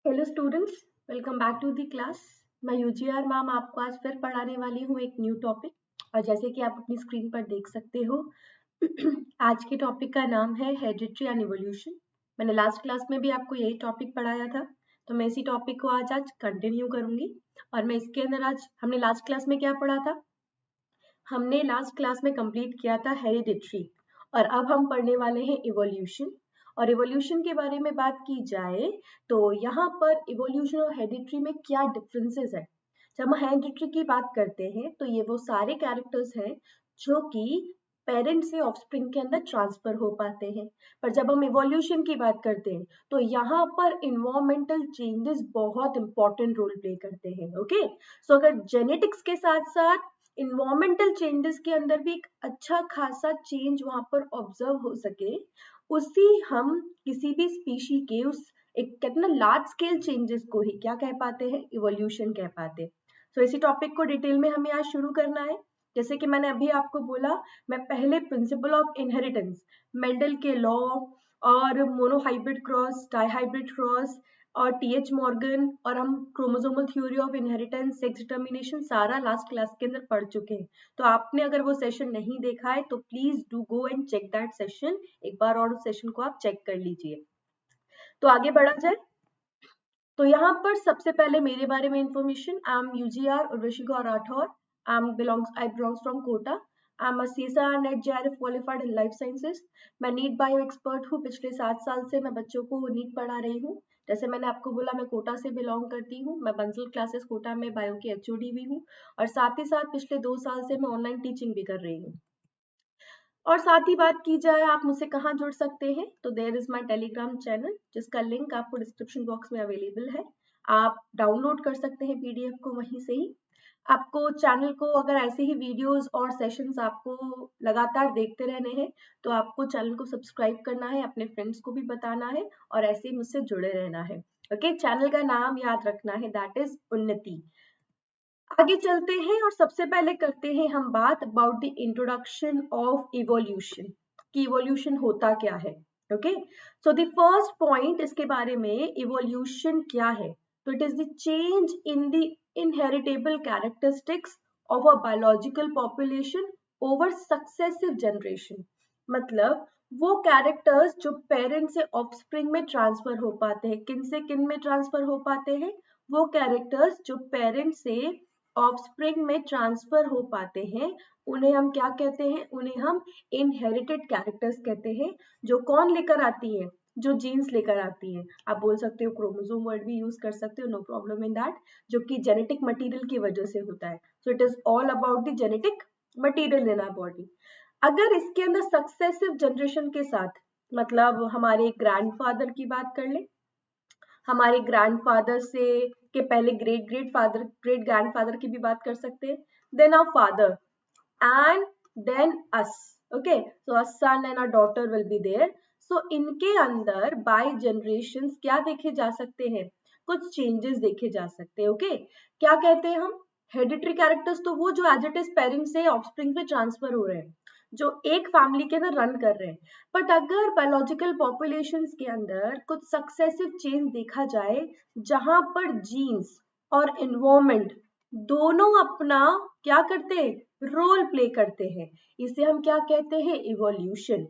Hello students, welcome back to the class. मैं UGR ma'am आपको आज फिर पढ़ाने वाली हूँ एक न्यू टॉपिक। और जैसे कि आप अपनी स्क्रीन पर देख सकते हो आज के टॉपिक का नाम है हेरिडिटरी एंड इवोल्यूशन। मैंने लास्ट क्लास में भी आपको यही टॉपिक पढ़ाया था, तो मैं इसी टॉपिक को आज कंटिन्यू करूंगी। और मैं इसके अंदर आज हमने लास्ट क्लास में क्या पढ़ा था, हमने लास्ट क्लास में कंप्लीट किया था हेरिडिटरी, और अब हम पढ़ने वाले हैं इवोल्यूशन। और इवोल्यूशन के बारे में बात की जाए तो यहाँ पर इवोल्यूशन और हेरिडिटरी में क्या डिफरेंसेस है। जब हम हेरिडिटरी की बात करते हैं तो ये वो सारे कैरेक्टर्स हैं जो कि पेरेंट से ऑफस्प्रिंग के अंदर ट्रांसफर हो पाते हैं। पर जब हम इवोल्यूशन की बात करते हैं तो यहाँ पर इन्वायरमेंटल चेंजेस बहुत इंपॉर्टेंट रोल प्ले करते हैं। ओके, सो अगर जेनेटिक्स के साथ साथ इन्वायरमेंटल चेंजेस के अंदर भी एक अच्छा खासा चेंज वहां पर ऑब्जर्व हो सके, उसी हम किसी भी स्पीशी के उस एक कहते ना लार्ज स्केल चेंजेस को ही क्या कह पाते हैं, इवोल्यूशन कह पाते हैं। तो इसी टॉपिक को डिटेल में हमें आज शुरू करना है। जैसे कि मैंने अभी आपको बोला, मैं पहले प्रिंसिपल ऑफ इनहेरिटेंस, मेंडल के लॉ और मोनोहाइब्रिड क्रॉस, डाइहाइब्रिड क्रॉस और टीएच मॉर्गन, और हम chromosomal theory of inheritance, sex determination सारा लास्ट क्लास के अंदर पढ़ चुके हैं। तो आपने अगर वो सेशन नहीं देखा है तो please do go and check that session. एक बार और उस सेशन को आप चेक कर लीजिए। तो आगे बढ़ा जाए तो यहाँ पर सबसे पहले मेरे बारे में information. I am UGR Urvashi Gaur Rathore. I belongs from Kota. I am a CSIR NET JRF qualified in life sciences. मैं नीट बायो एक्सपर्ट हूँ। पिछले 7 साल से मैं बच्चों को नीट पढ़ा रही हूँ। जैसे मैंने आपको बोला, मैं कोटा से बिलोंग करती हूँ। मैं बंसल क्लासेस कोटा में बायो की HOD भी हूँ, और साथ ही साथ पिछले 2 साल से मैं ऑनलाइन टीचिंग भी कर रही हूँ। और साथ ही बात की जाए आप मुझसे कहाँ जुड़ सकते हैं, तो there is my Telegram channel, जिसका लिंक आपको डिस्क्रिप्शन बॉक्स में अवेलेबल है। आप डाउनलोड कर सकते हैं PDF को वहीं से ही। आपको चैनल को अगर ऐसे ही वीडियोस और सेशंस आपको लगातार देखते रहने हैं तो आपको चैनल को सब्सक्राइब करना है, अपने फ्रेंड्स को भी बताना है, और ऐसे ही मुझसे जुड़े रहना है। ओके, चैनल का नाम याद रखना है, दैट इज उन्नति। आगे चलते हैं और सबसे पहले करते हैं हम बात about the introduction of evolution, कि इवोल्यूशन होता क्या है। Okay, so the first point इसके बारे में, इवोल्यूशन क्या है, तो it is the change in the inheritable characteristics of a biological population over successive generation. मतलब वो कैरेक्टर्स जो पेरेंट से ऑफस्प्रिंग में ट्रांसफर हो पाते हैं। किन से किन में ट्रांसफर हो पाते हैं? वो कैरेक्टर्स जो पेरेंट से ऑफस्प्रिंग में ट्रांसफर हो पाते हैं, उन्हें हम क्या कहते हैं? उन्हें हम इनहेरिटेड कैरेक्टर्स कहते हैं। जो कौन लेकर आती है? जो जीन्स लेकर आती है। आप बोल सकते हो क्रोमोसोम वर्ड भी यूज कर सकते हो, नो प्रॉब्लम इन दैट, जो कि जेनेटिक मटेरियल की वजह से होता है। So it is all about the genetic material in our body. अगर इसके अंदर सक्सेसिव जनरेशन के साथ, मतलब हमारे ग्रैंडफादर की बात कर ले, हमारे ग्रैंडफादर से के पहले ग्रेट ग्रैंडफादर की भी बात कर सकते हैं, then our father and then us. Okay, so a son and a daughter will be there. So इनके अंदर बाय जनरेशंस क्या देखे जा सकते हैं? कुछ चेंजेस देखे जा सकते हैं। ओके, क्या कहते हैं हम? हेरिडिटरी कैरेक्टर्स तो वो जो एज इट इज पेरेंट्स से ऑफस्प्रिंग में ट्रांसफर हो रहे हैं, जो एक फैमिली के अंदर रन कर रहे हैं। बट अगर बायोलॉजिकल पॉपुलेशंस के अंदर कुछ सक्सेसिव चेंज देखा जाए, जहां पर जीन्स और एनवायरनमेंट दोनों अपना क्या करते हैं? रोल प्ले करते हैं, इसे हम क्या कहते हैं? इवोल्यूशन।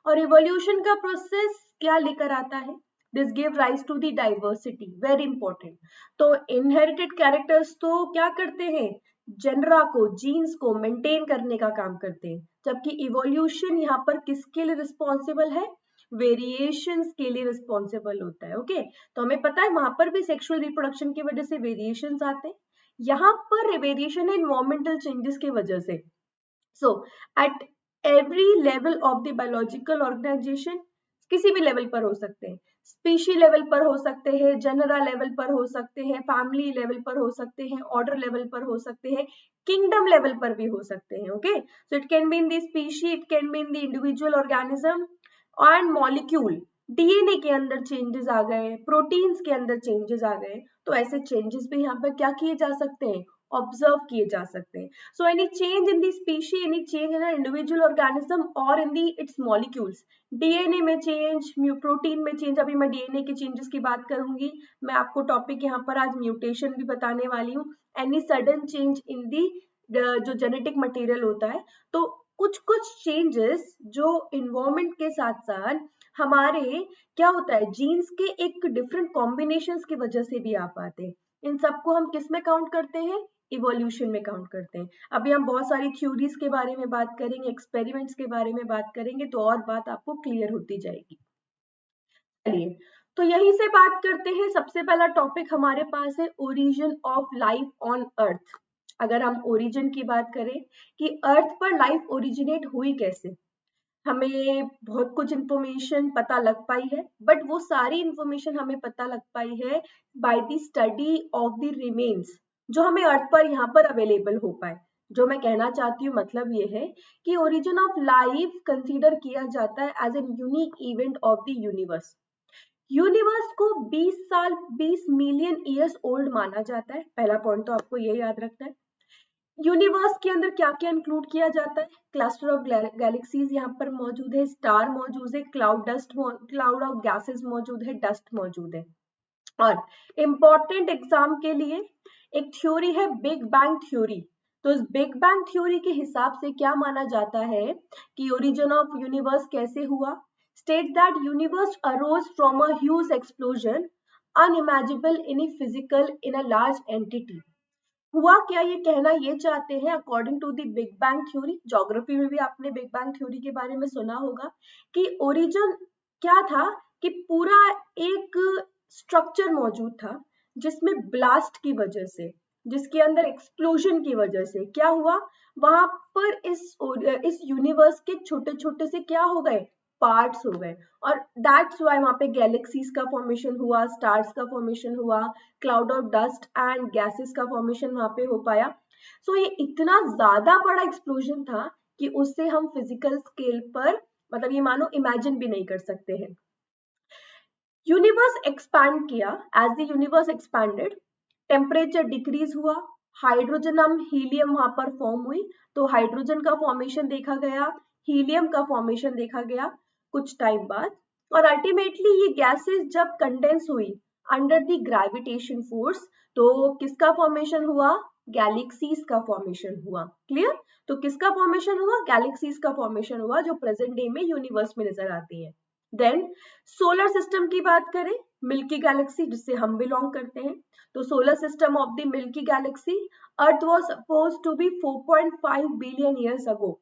और इवोल्यूशन का प्रोसेस क्या लेकर आता है? This give rise to the diversity, very important. तो इनहेरिटेड कैरेक्टर्स तो क्या करते हैं? जेनरा को, जीन्स को मेंटेन करने का काम करते हैं, जबकि इवोल्यूशन यहाँ पर किसके लिए रिस्पॉन्सिबल है? वेरिएशंस के लिए रिस्पॉन्सिबल होता है। ओके, तो हमें पता है वहां पर भी सेक्सुअल रिप्रोडक्शन की वजह से वेरिएशंस आते हैं, यहाँ पर वेरिएशन है इन्वायरमेंटल चेंजेस की वजह से। So at every level of the biological organization, किसी भी लेवल पर हो सकते हैं, स्पीशी लेवल पर हो सकते हैं, जनरा लेवल पर हो सकते हैं, फैमिली लेवल पर हो सकते हैं, ऑर्डर लेवल पर हो सकते हैं, किंगडम लेवल पर भी हो सकते हैं। Okay, so it can be in the species, it can be in the individual organism and molecule. DNA के अंदर चेंजेस आ गए, प्रोटीन्स के अंदर चेंजेस आ गए, तो ऐसे चेंजेस भी यहाँ पर क्या किए जा सकते हैं? ऑब्जर्व किए जा सकते हैं. So any change in the species, any change in individual organism और इन दी इट्स मॉलिक्यूल्स, डीएनए में चेंज, प्रोटीन में चेंज. अभी मैं डीएनए के चेंजेस की बात करूंगी. मैं आपको टॉपिक यहाँ पर आज म्यूटेशन भी बताने वाली हूँ. एनी सडन चेंज इन दी जो जेनेटिक मटेरियल होता है. तो कुछ कुछ चेंजेस जो इन्वायरमेंट के साथ साथ हमारे क्या होता है जीन्स के एक डिफरेंट कॉम्बिनेशंस की वजह से भी आ पाते हैं. इन सबको हम किस में काउंट करते हैं? इवोल्यूशन में काउंट करते हैं. अभी हम बहुत सारी थ्योरीज के बारे में बात करेंगे, एक्सपेरिमेंट्स के बारे में बात करेंगे, तो और बात आपको क्लियर होती जाएगी. चलिए, तो यहीं से बात करते हैं. सबसे पहला टॉपिक हमारे पास है origin of life on earth. अगर हम ओरिजिन की बात करें कि अर्थ पर लाइफ ओरिजिनेट हुई कैसे, हमें बहुत कुछ इंफॉर्मेशन पता लग पाई है, बट वो सारी इंफॉर्मेशन हमें पता लग पाई है by the study of the remains जो हमें अर्थ पर यहाँ पर अवेलेबल हो पाए. जो मैं कहना चाहती हूँ मतलब ये है कि ओरिजिन ऑफ लाइफ कंसीडर किया जाता है as an unique event of the universe. Universe को 20 साल 20 मिलियन ईयर्स ओल्ड माना जाता है. पहला पॉइंट तो आपको ये याद रखना है. यूनिवर्स के अंदर क्या क्या इंक्लूड किया जाता है? क्लस्टर ऑफ गैलेक्सीज यहाँ पर मौजूद है, स्टार मौजूद है, क्लाउड ऑफ गैसेस मौजूद है, डस्ट मौजूद है. और इम्पोर्टेंट एग्जाम के लिए एक थ्योरी है बिग बैंग थ्योरी. तो इस बिग बैंग थ्योरी के हिसाब से क्या माना जाता है कि ओरिजिन ऑफ यूनिवर्स कैसे हुआ? State that universe arose from a huge explosion unimaginable in physical in a large entity. हुआ क्या, ये कहना ये चाहते हैं according to the big bang theory. Geography में भी आपने बिग बैंग थ्योरी के बारे में सुना होगा कि ओरिजिन क्या था कि पूरा एक स्ट्रक्चर मौजूद था जिसमें ब्लास्ट की वजह से, जिसके अंदर एक्सप्लोजन की वजह से क्या हुआ, वहां पर इस यूनिवर्स के छोटे छोटे से क्या हो गए, पार्ट्स हो गए. और दैट्स व्हाई वहां पे गैलेक्सीज का फॉर्मेशन हुआ, स्टार्स का फॉर्मेशन हुआ, cloud of dust and gases का फॉर्मेशन वहां पे हो पाया. सो ये इतना ज्यादा बड़ा एक्सप्लोजन था कि उससे हम फिजिकल स्केल पर मतलब ये मानो इमेजिन भी नहीं कर सकते हैं. यूनिवर्स एक्सपैंड किया. As the universe expanded, temperature decrease हुआ, हाइड्रोजन हीलियम वहां पर फॉर्म हुई. तो हाइड्रोजन का फॉर्मेशन देखा गया, हीलियम का फॉर्मेशन देखा गया कुछ टाइम बाद. और अल्टीमेटली ये गैसेस जब कंडेंस हुई अंडर द ग्रेविटेशन फोर्स, तो किसका फॉर्मेशन हुआ? गैलेक्सीज का फॉर्मेशन हुआ. क्लियर? तो किसका फॉर्मेशन हुआ? गैलेक्सीज का फॉर्मेशन हुआ जो प्रेजेंट डे में यूनिवर्स में नजर आती है. देन सोलर सिस्टम की बात करें, मिल्की गैलेक्सी जिससे हम बिलोंग करते हैं, तो solar system of the Milky galaxy, earth was supposed to be 4.5 billion years ago.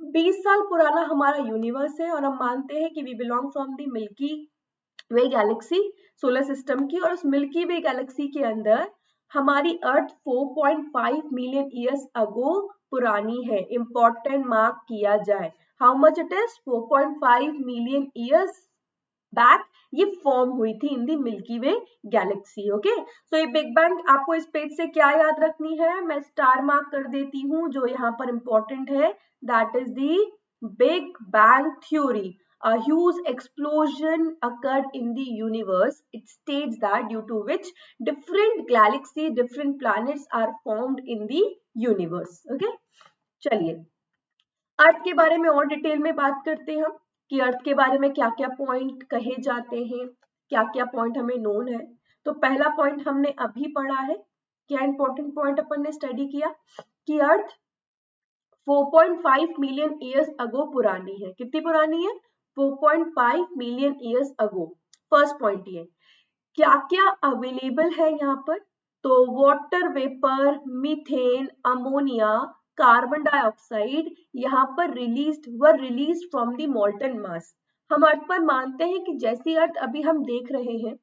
20 साल पुराना हमारा यूनिवर्स है और हम मानते हैं कि we belong from the Milky Way galaxy solar system की. और उस मिल्की वे गैलेक्सी के अंदर हमारी अर्थ 4.5 मिलियन ईयर्स अगो पुरानी है. इंपॉर्टेंट मार्क किया जाए. How much it is? 4.5 million years back ये फॉर्म हुई थी इन दी मिल्की वे गैलेक्सी. ओके, सो ये बिग बैंग आपको इस पेज से क्या याद रखनी है, मैं स्टार मार्क कर देती हूँ जो यहाँ पर इंपॉर्टेंट है. That is the big bang theory. A huge explosion occurred in the universe. It states that due to which different galaxies, different planets are formed in the universe. Okay? चलिए, अर्थ के बारे में और डिटेल में बात करते हैं हम कि अर्थ के बारे में क्या क्या पॉइंट कहे जाते हैं, क्या क्या पॉइंट हमें नोन है. तो पहला पॉइंट हमने अभी पढ़ा है. क्या इंपॉर्टेंट पॉइंट अपन ने स्टडी किया कि अर्थ 4.5 मिलियन ईयर्स अगो पुरानी है. कितनी पुरानी है? 4.5 मिलियन ईयर्स अगो. फर्स्ट पॉइंट ये. क्या क्या अवेलेबल है यहाँ पर? तो water vapour, methane, ammonia, carbon dioxide यहाँ पर रिलीज फ्रॉम द मोल्टन मास. हम अर्थ पर मानते हैं कि जैसी अर्थ अभी हम देख रहे हैं,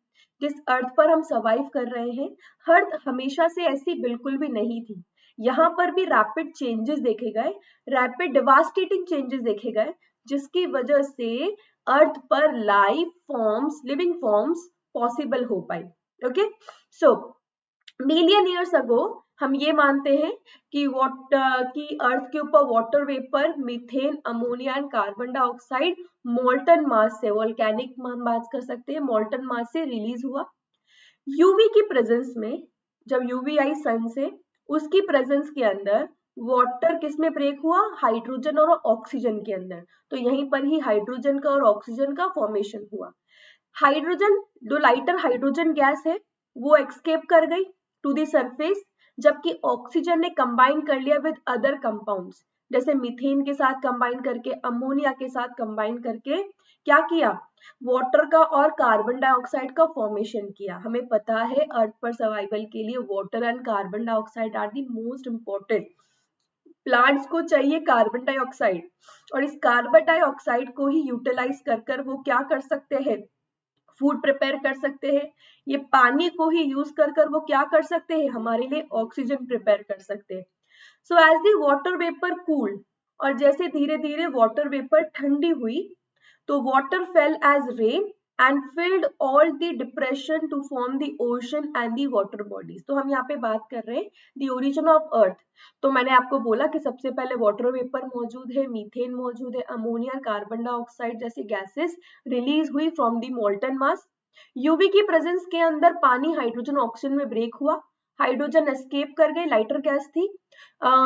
जिस अर्थ पर हम सर्वाइव कर रहे हैं, अर्थ हमेशा से ऐसी बिल्कुल भी नहीं थी. यहाँ पर भी रैपिड चेंजेस देखे गए, रैपिड डिवास्टेटिंग चेंजेस देखे गए, जिसकी वजह से अर्थ पर life forms, living forms possible हो पाई. Okay, so million years ago हम ये मानते हैं कि अर्थ के ऊपर water vapour, methane, ammonia and carbon dioxide molten mass से, वोल्केनिक हम बात कर सकते हैं, मोल्टन मास से रिलीज हुआ. यूवी की प्रेजेंस में, जब यूवी आई सन से, उसकी प्रेजेंस के अंदर वाटर किस में ब्रेक हुआ, हाइड्रोजन और ऑक्सीजन के अंदर। तो यहीं पर ही हाइड्रोजन का और ऑक्सीजन का फॉर्मेशन हुआ। हाइड्रोजन, जो लाइटर हाइड्रोजन गैस है वो एक्सकेप कर गई टू द सरफेस, जबकि ऑक्सीजन ने कंबाइन कर लिया विद अदर कंपाउंड्स, जैसे मीथेन के साथ कंबाइन करके, अमोनिया के साथ कंबाइन करके क्या किया, वाटर का और कार्बन डाइऑक्साइड का फॉर्मेशन किया। हमें पता है अर्थ पर सर्वाइवल के लिए water and carbon dioxide are the most important. Plants को चाहिए कार्बन डाइऑक्साइड, और इस कार्बन डाइऑक्साइड को ही यूटिलाइज कर वो क्या कर सकते हैं, फूड प्रिपेयर कर सकते हैं। ये पानी को ही यूज कर वो क्या कर सकते हैं, हमारे लिए ऑक्सीजन प्रिपेयर कर सकते हैं। So as the water vapour cooled, और जैसे धीरे धीरे वाटर वेपर ठंडी हुई, तो water fell as rain and filled all the depression to form the ocean and the water bodies. तो हम यहाँ पे बात कर रहे हैं द ओरिजिन ऑफ अर्थ। तो मैंने आपको बोला कि सबसे पहले वाटर वेपर मौजूद है, मीथेन मौजूद है, अमोनिया, कार्बन डाइऑक्साइड जैसी गैसेस रिलीज हुई from the molten mass. UV की प्रेजेंस के अंदर पानी हाइड्रोजन ऑक्सीजन में ब्रेक हुआ, हाइड्रोजन एस्केप कर गई, लाइटर गैस थी,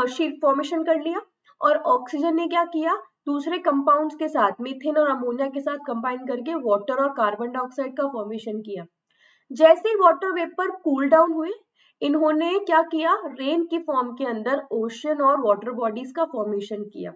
शीट फॉर्मेशन कर लिया, और ऑक्सीजन ने क्या किया, दूसरे कंपाउंड्स के साथ मीथेन और अमोनिया के साथ कंबाइन करके वाटर और कार्बन डाइऑक्साइड का फॉर्मेशन किया। जैसे ही वाटर वेपर कूल डाउन हुए, इन्होंने क्या किया, रेन की फॉर्म के अंदर ओशन और वाटर बॉडीज का फॉर्मेशन किया।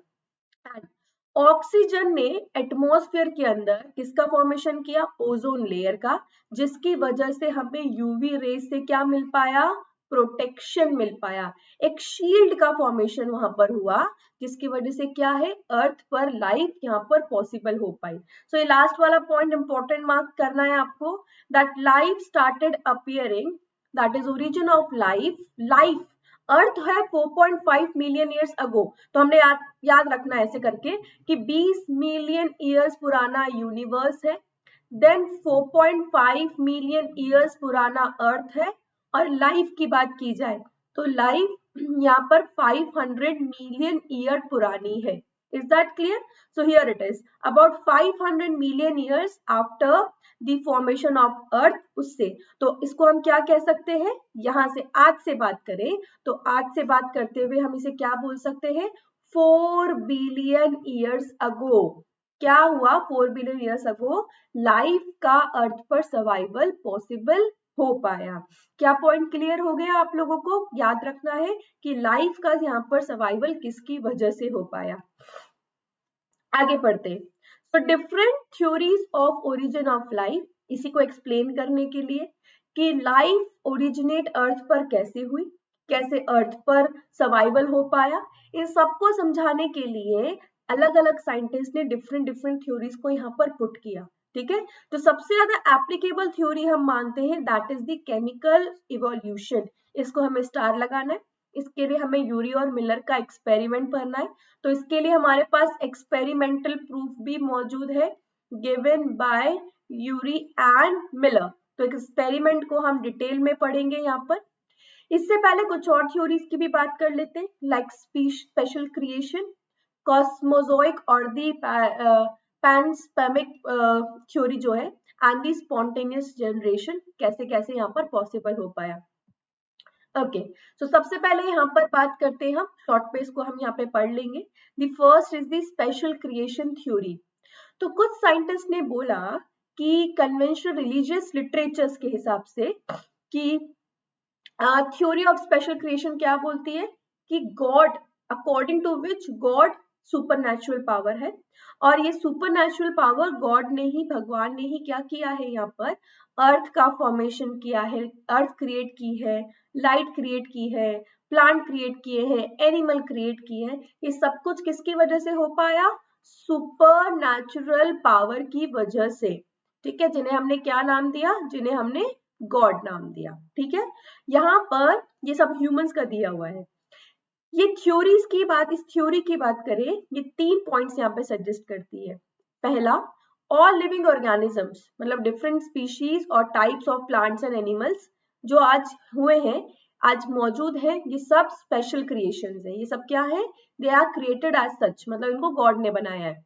ऑक्सीजन ने एटमॉस्फेयर के अंदर किसका फॉर्मेशन किया, ओजोन लेयर का, जिसकी वजह से हमें यूवी रेज से क्या मिल पाया, प्रोटेक्शन मिल पाया। एक शील्ड का फॉर्मेशन वहां पर हुआ, जिसकी वजह से क्या है, अर्थ पर लाइफ यहाँ पर पॉसिबल हो पाई। सो ये लास्ट वाला पॉइंट इंपॉर्टेंट मार्क करना है आपको, that life started appearing, that is origin of life. Life, earth है 4.5 मिलियन ईयर्स अगो, तो हमने याद रखना है ऐसे करके कि 20 मिलियन ईयर्स पुराना यूनिवर्स है, देन 4.5 मिलियन ईयर्स पुराना अर्थ है, और लाइफ की बात की जाए तो लाइफ यहाँ पर 500 मिलियन ईयर पुरानी है। Is that clear? So here it is, about 500 million years after the formation of earth, उससे, तो इसको हम क्या कह सकते हैं, यहाँ से आज से बात करें तो आज से बात करते हुए हम इसे क्या बोल सकते हैं, 4 बिलियन ईयर्स अगो। क्या हुआ, 4 बिलियन ईयर्स अगो लाइफ का अर्थ पर सर्वाइवल पॉसिबल हो पाया। क्या पॉइंट क्लियर हो गया आप लोगों को, याद रखना है कि लाइफ का यहाँ पर सर्वाइवल किसकी वजह से हो पाया। आगे पढ़ते, तो different theories of origin of life, इसी को एक्सप्लेन करने के लिए कि लाइफ ओरिजिनेट अर्थ पर कैसे हुई, कैसे अर्थ पर सर्वाइवल हो पाया, इन सबको समझाने के लिए अलग अलग साइंटिस्ट ने डिफरेंट थ्योरीज को यहाँ पर पुट किया। ठीक है, तो सबसे ज्यादा एप्लीकेबल थ्योरी हम मानते हैं that is the chemical evolution. इसको हमें स्टार लगाना है, इसके लिए हमें यूरी और मिलर का एक्सपेरिमेंट करना है। तो इसके लिए हमारे पास एक्सपेरिमेंटल प्रूफ भी मौजूद है, given by Yuri and Miller. तो एक्सपेरिमेंट को हम डिटेल में पढ़ेंगे यहाँ पर। इससे पहले कुछ और थ्योरीज की भी बात कर लेते हैं, लाइक स्पेशल क्रिएशन, कॉस्मोजोइक और दी पैनस्पेमिक थ्योरी जो है, एंड दी स्पॉन्टेनियस जनरेशन, कैसे कैसे यहाँ पर पॉसिबल हो पाया। ओके, तो सबसे पहले यहाँ पर बात करते हैं हम, शॉर्ट पे इसको हम यहाँ पे पढ़ लेंगे। The first is the special creation theory. तो कुछ साइंटिस्ट ने बोला कि कन्वेंशनल रिलीजियस लिटरेचर्स के हिसाब से कि थ्योरी ऑफ स्पेशल क्रिएशन क्या बोलती है कि God, according to which God supernatural power है, और ये सुपरनैचुरल पावर गॉड ने ही, भगवान ने ही क्या किया है, यहाँ पर अर्थ का फॉर्मेशन किया है, अर्थ क्रिएट की है, लाइट क्रिएट की है, प्लांट क्रिएट किए हैं, एनिमल क्रिएट किए हैं। ये सब कुछ किसकी वजह से हो पाया, सुपरनैचुरल पावर की वजह से। ठीक है, जिन्हें हमने क्या नाम दिया, जिन्हें हमने गॉड नाम दिया। ठीक है, यहाँ पर ये सब ह्यूमंस का दिया हुआ है। ये थ्योरीज की बात, इस थ्योरी की बात करें, ये 3 पॉइंट्स यहाँ पे सजेस्ट करती है। पहला, ऑल लिविंग ऑर्गेनिजम्स, मतलब डिफरेंट स्पीशीज और types of plants and animals जो आज हुए हैं, आज मौजूद है, ये सब स्पेशल क्रिएशंस है। ये सब क्या है, they are created as such, मतलब इनको गॉड ने बनाया है।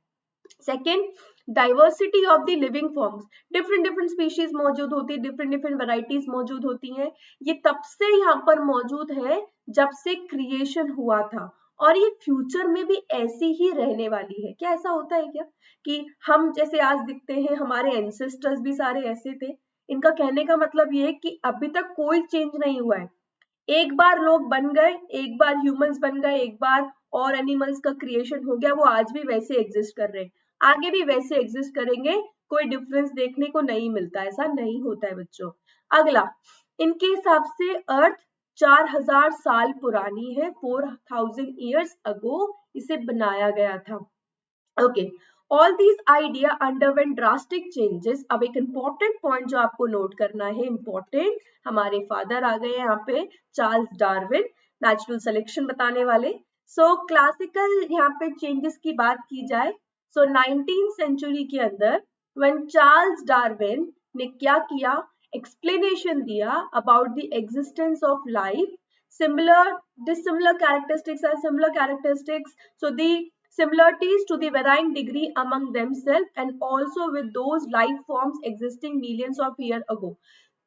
Second, diversity of the living forms, different different species मौजूद होती है, डिफरेंट डिफरेंट वेराइटीज मौजूद होती हैं। ये तब से यहाँ पर मौजूद है जब से क्रिएशन हुआ था, और ये फ्यूचर में भी ऐसी ही रहने वाली है। क्या ऐसा होता है क्या कि हम जैसे आज दिखते हैं, हमारे एंसेस्टर्स भी सारे ऐसे थे? इनका कहने का मतलब ये है कि अभी तक कोई चेंज नहीं हुआ है। एक बार लोग बन गए, एक बार ह्यूमंस बन गए, एक बार और एनिमल्स का क्रिएशन हो गया, वो आज भी वैसे एग्जिस्ट कर रहे हैं, आगे भी वैसे एग्जिस्ट करेंगे, कोई डिफरेंस देखने को नहीं मिलता, ऐसा नहीं होता है बच्चों। अगला, इनके हिसाब से अर्थ 4000 साल पुरानी है, 4000 ईयर्स अगो इसे बनाया गया था। Okay, all these idea underwent drastic changes. अब एक इंपॉर्टेंट पॉइंट जो आपको नोट करना है, इंपॉर्टेंट, हमारे फादर आ गए यहाँ पे, चार्ल्स डार्विन, नेचुरल सिलेक्शन बताने वाले। सो क्लासिकल यहाँ पे चेंजेस की बात की जाए, सो 19th सेंचुरी के अंदर व्हेन चार्ल्स डार्विन ने क्या किया, एक्सप्लेनेशन दिया about the existence of life, similar dissimilar characteristics and similar characteristics, so the similarities to the varying degree among themselves and also with those life forms existing millions of years ago.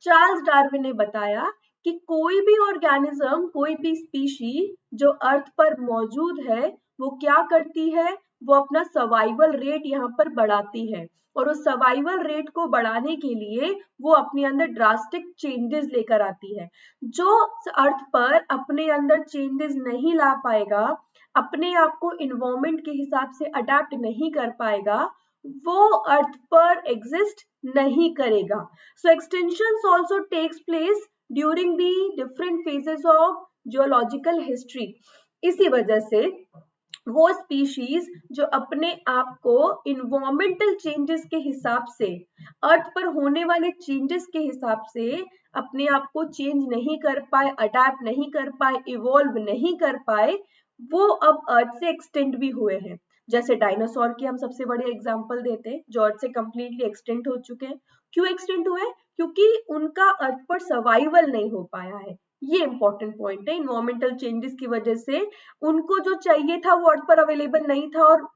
Charles Darwin ने बताया कि कोई भी organism, कोई भी species जो अर्थ पर मौजूद है, वो क्या करती है, वो अपना सर्वाइवल रेट यहाँ पर बढ़ाती है, और उस सर्वाइवल रेट को बढ़ाने के लिए वो अपने अंदर ड्रास्टिक चेंजेस लेकर आती है। जो अर्थ पर अपने अंदर चेंजेस नहीं ला पाएगा, अपने आप को इन्वायरमेंट के हिसाब से अडेप्ट नहीं कर पाएगा, वो अर्थ पर एग्जिस्ट नहीं करेगा। So extension also takes place during the different phases of geological history. इसी वजह से वो स्पीशीज जो अपने आप को इन्वायरमेंटल चेंजेस के हिसाब से, अर्थ पर होने वाले चेंजेस के हिसाब से अपने आप को चेंज नहीं कर पाए, अडेप्ट नहीं कर पाए, इवॉल्व नहीं कर पाए, वो अब अर्थ से एक्सटेंड भी हुए हैं। जैसे डायनासोर की हम सबसे बड़े एग्जांपल देते हैं, जो अर्थ से कंप्लीटली एक्सटेंड हो चुके हैं। क्यों एक्सटेंड हुए? क्योंकि उनका अर्थ पर सर्वाइवल नहीं हो पाया है। ये इंपॉर्टेंट पॉइंट है, इन्वायरमेंटल चेंजेस की वजह से उनको जो चाहिए था वो अर्थ पर अवेलेबल नहीं था, और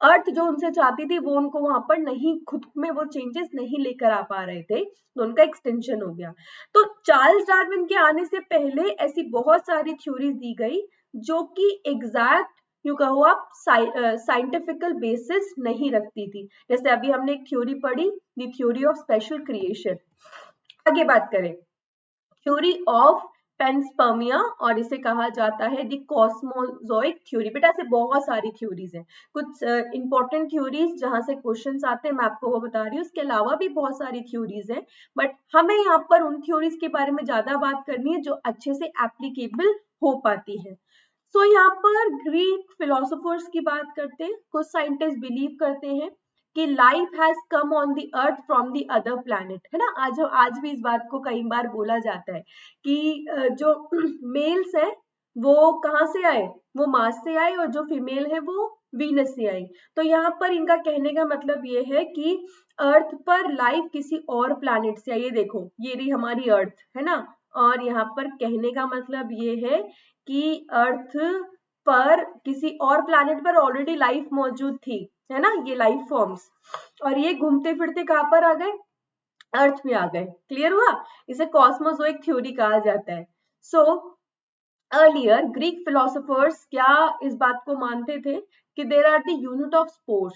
अर्थ जो उनसे चाहती थी वो उनको वहां पर नहीं, खुद में वो चेंजेस नहीं लेकर आ पा रहे थे, तो उनका एक्सटेंशन हो गया। तो चार्ल्स डार्विन के आने से पहले ऐसी बहुत सारी थ्योरीज दी गई जो कि एग्जैक्ट, यू कहो आप, साइंटिफिकल बेसिस नहीं रखती थी। जैसे अभी हमने एक थ्योरी पढ़ी, the theory of special creation. आगे बात करें, थ्योरी ऑफ पेंस्पर्मिया, और इसे कहा जाता है द कॉस्मोजोइक थ्योरी। बेटा ऐसे बहुत सारी थ्योरीज हैं, कुछ इंपॉर्टेंट थ्योरीज जहां से क्वेश्चंस आते हैं मैं आपको वो बता रही हूँ, उसके अलावा भी बहुत सारी थ्योरीज हैं, बट हमें यहाँ पर उन थ्योरीज के बारे में ज्यादा बात करनी है जो अच्छे से एप्लीकेबल हो पाती है। सो यहाँ पर ग्रीक फिलोसोफर्स की बात करते हैं। कुछ साइंटिस्ट बिलीव करते हैं कि life has come on the earth from the other planet, है ना। आज भी इस बात को कई बार बोला जाता है कि जो मेल्स है वो कहाँ से आए, वो मार्स से आए, और जो फीमेल है वो वीनस से आई। तो यहाँ पर इनका कहने का मतलब ये है कि अर्थ पर लाइफ किसी और प्लैनेट से आई है। देखो ये रही हमारी अर्थ, है ना, और यहाँ पर कहने का मतलब ये है कि अर्थ पर किसी और प्लैनेट पर ऑलरेडी लाइफ मौजूद थी, है ना, ये लाइफ फॉर्म्स, और ये घूमते फिरते कहाँ पर आ गए, अर्थ में आ गए। क्लियर हुआ? इसे कॉस्मोजोइक थ्योरी कहा जाता है। सो अर्लियर ग्रीक फिलोसोफर्स क्या इस बात को मानते थे कि there are the unit of spores,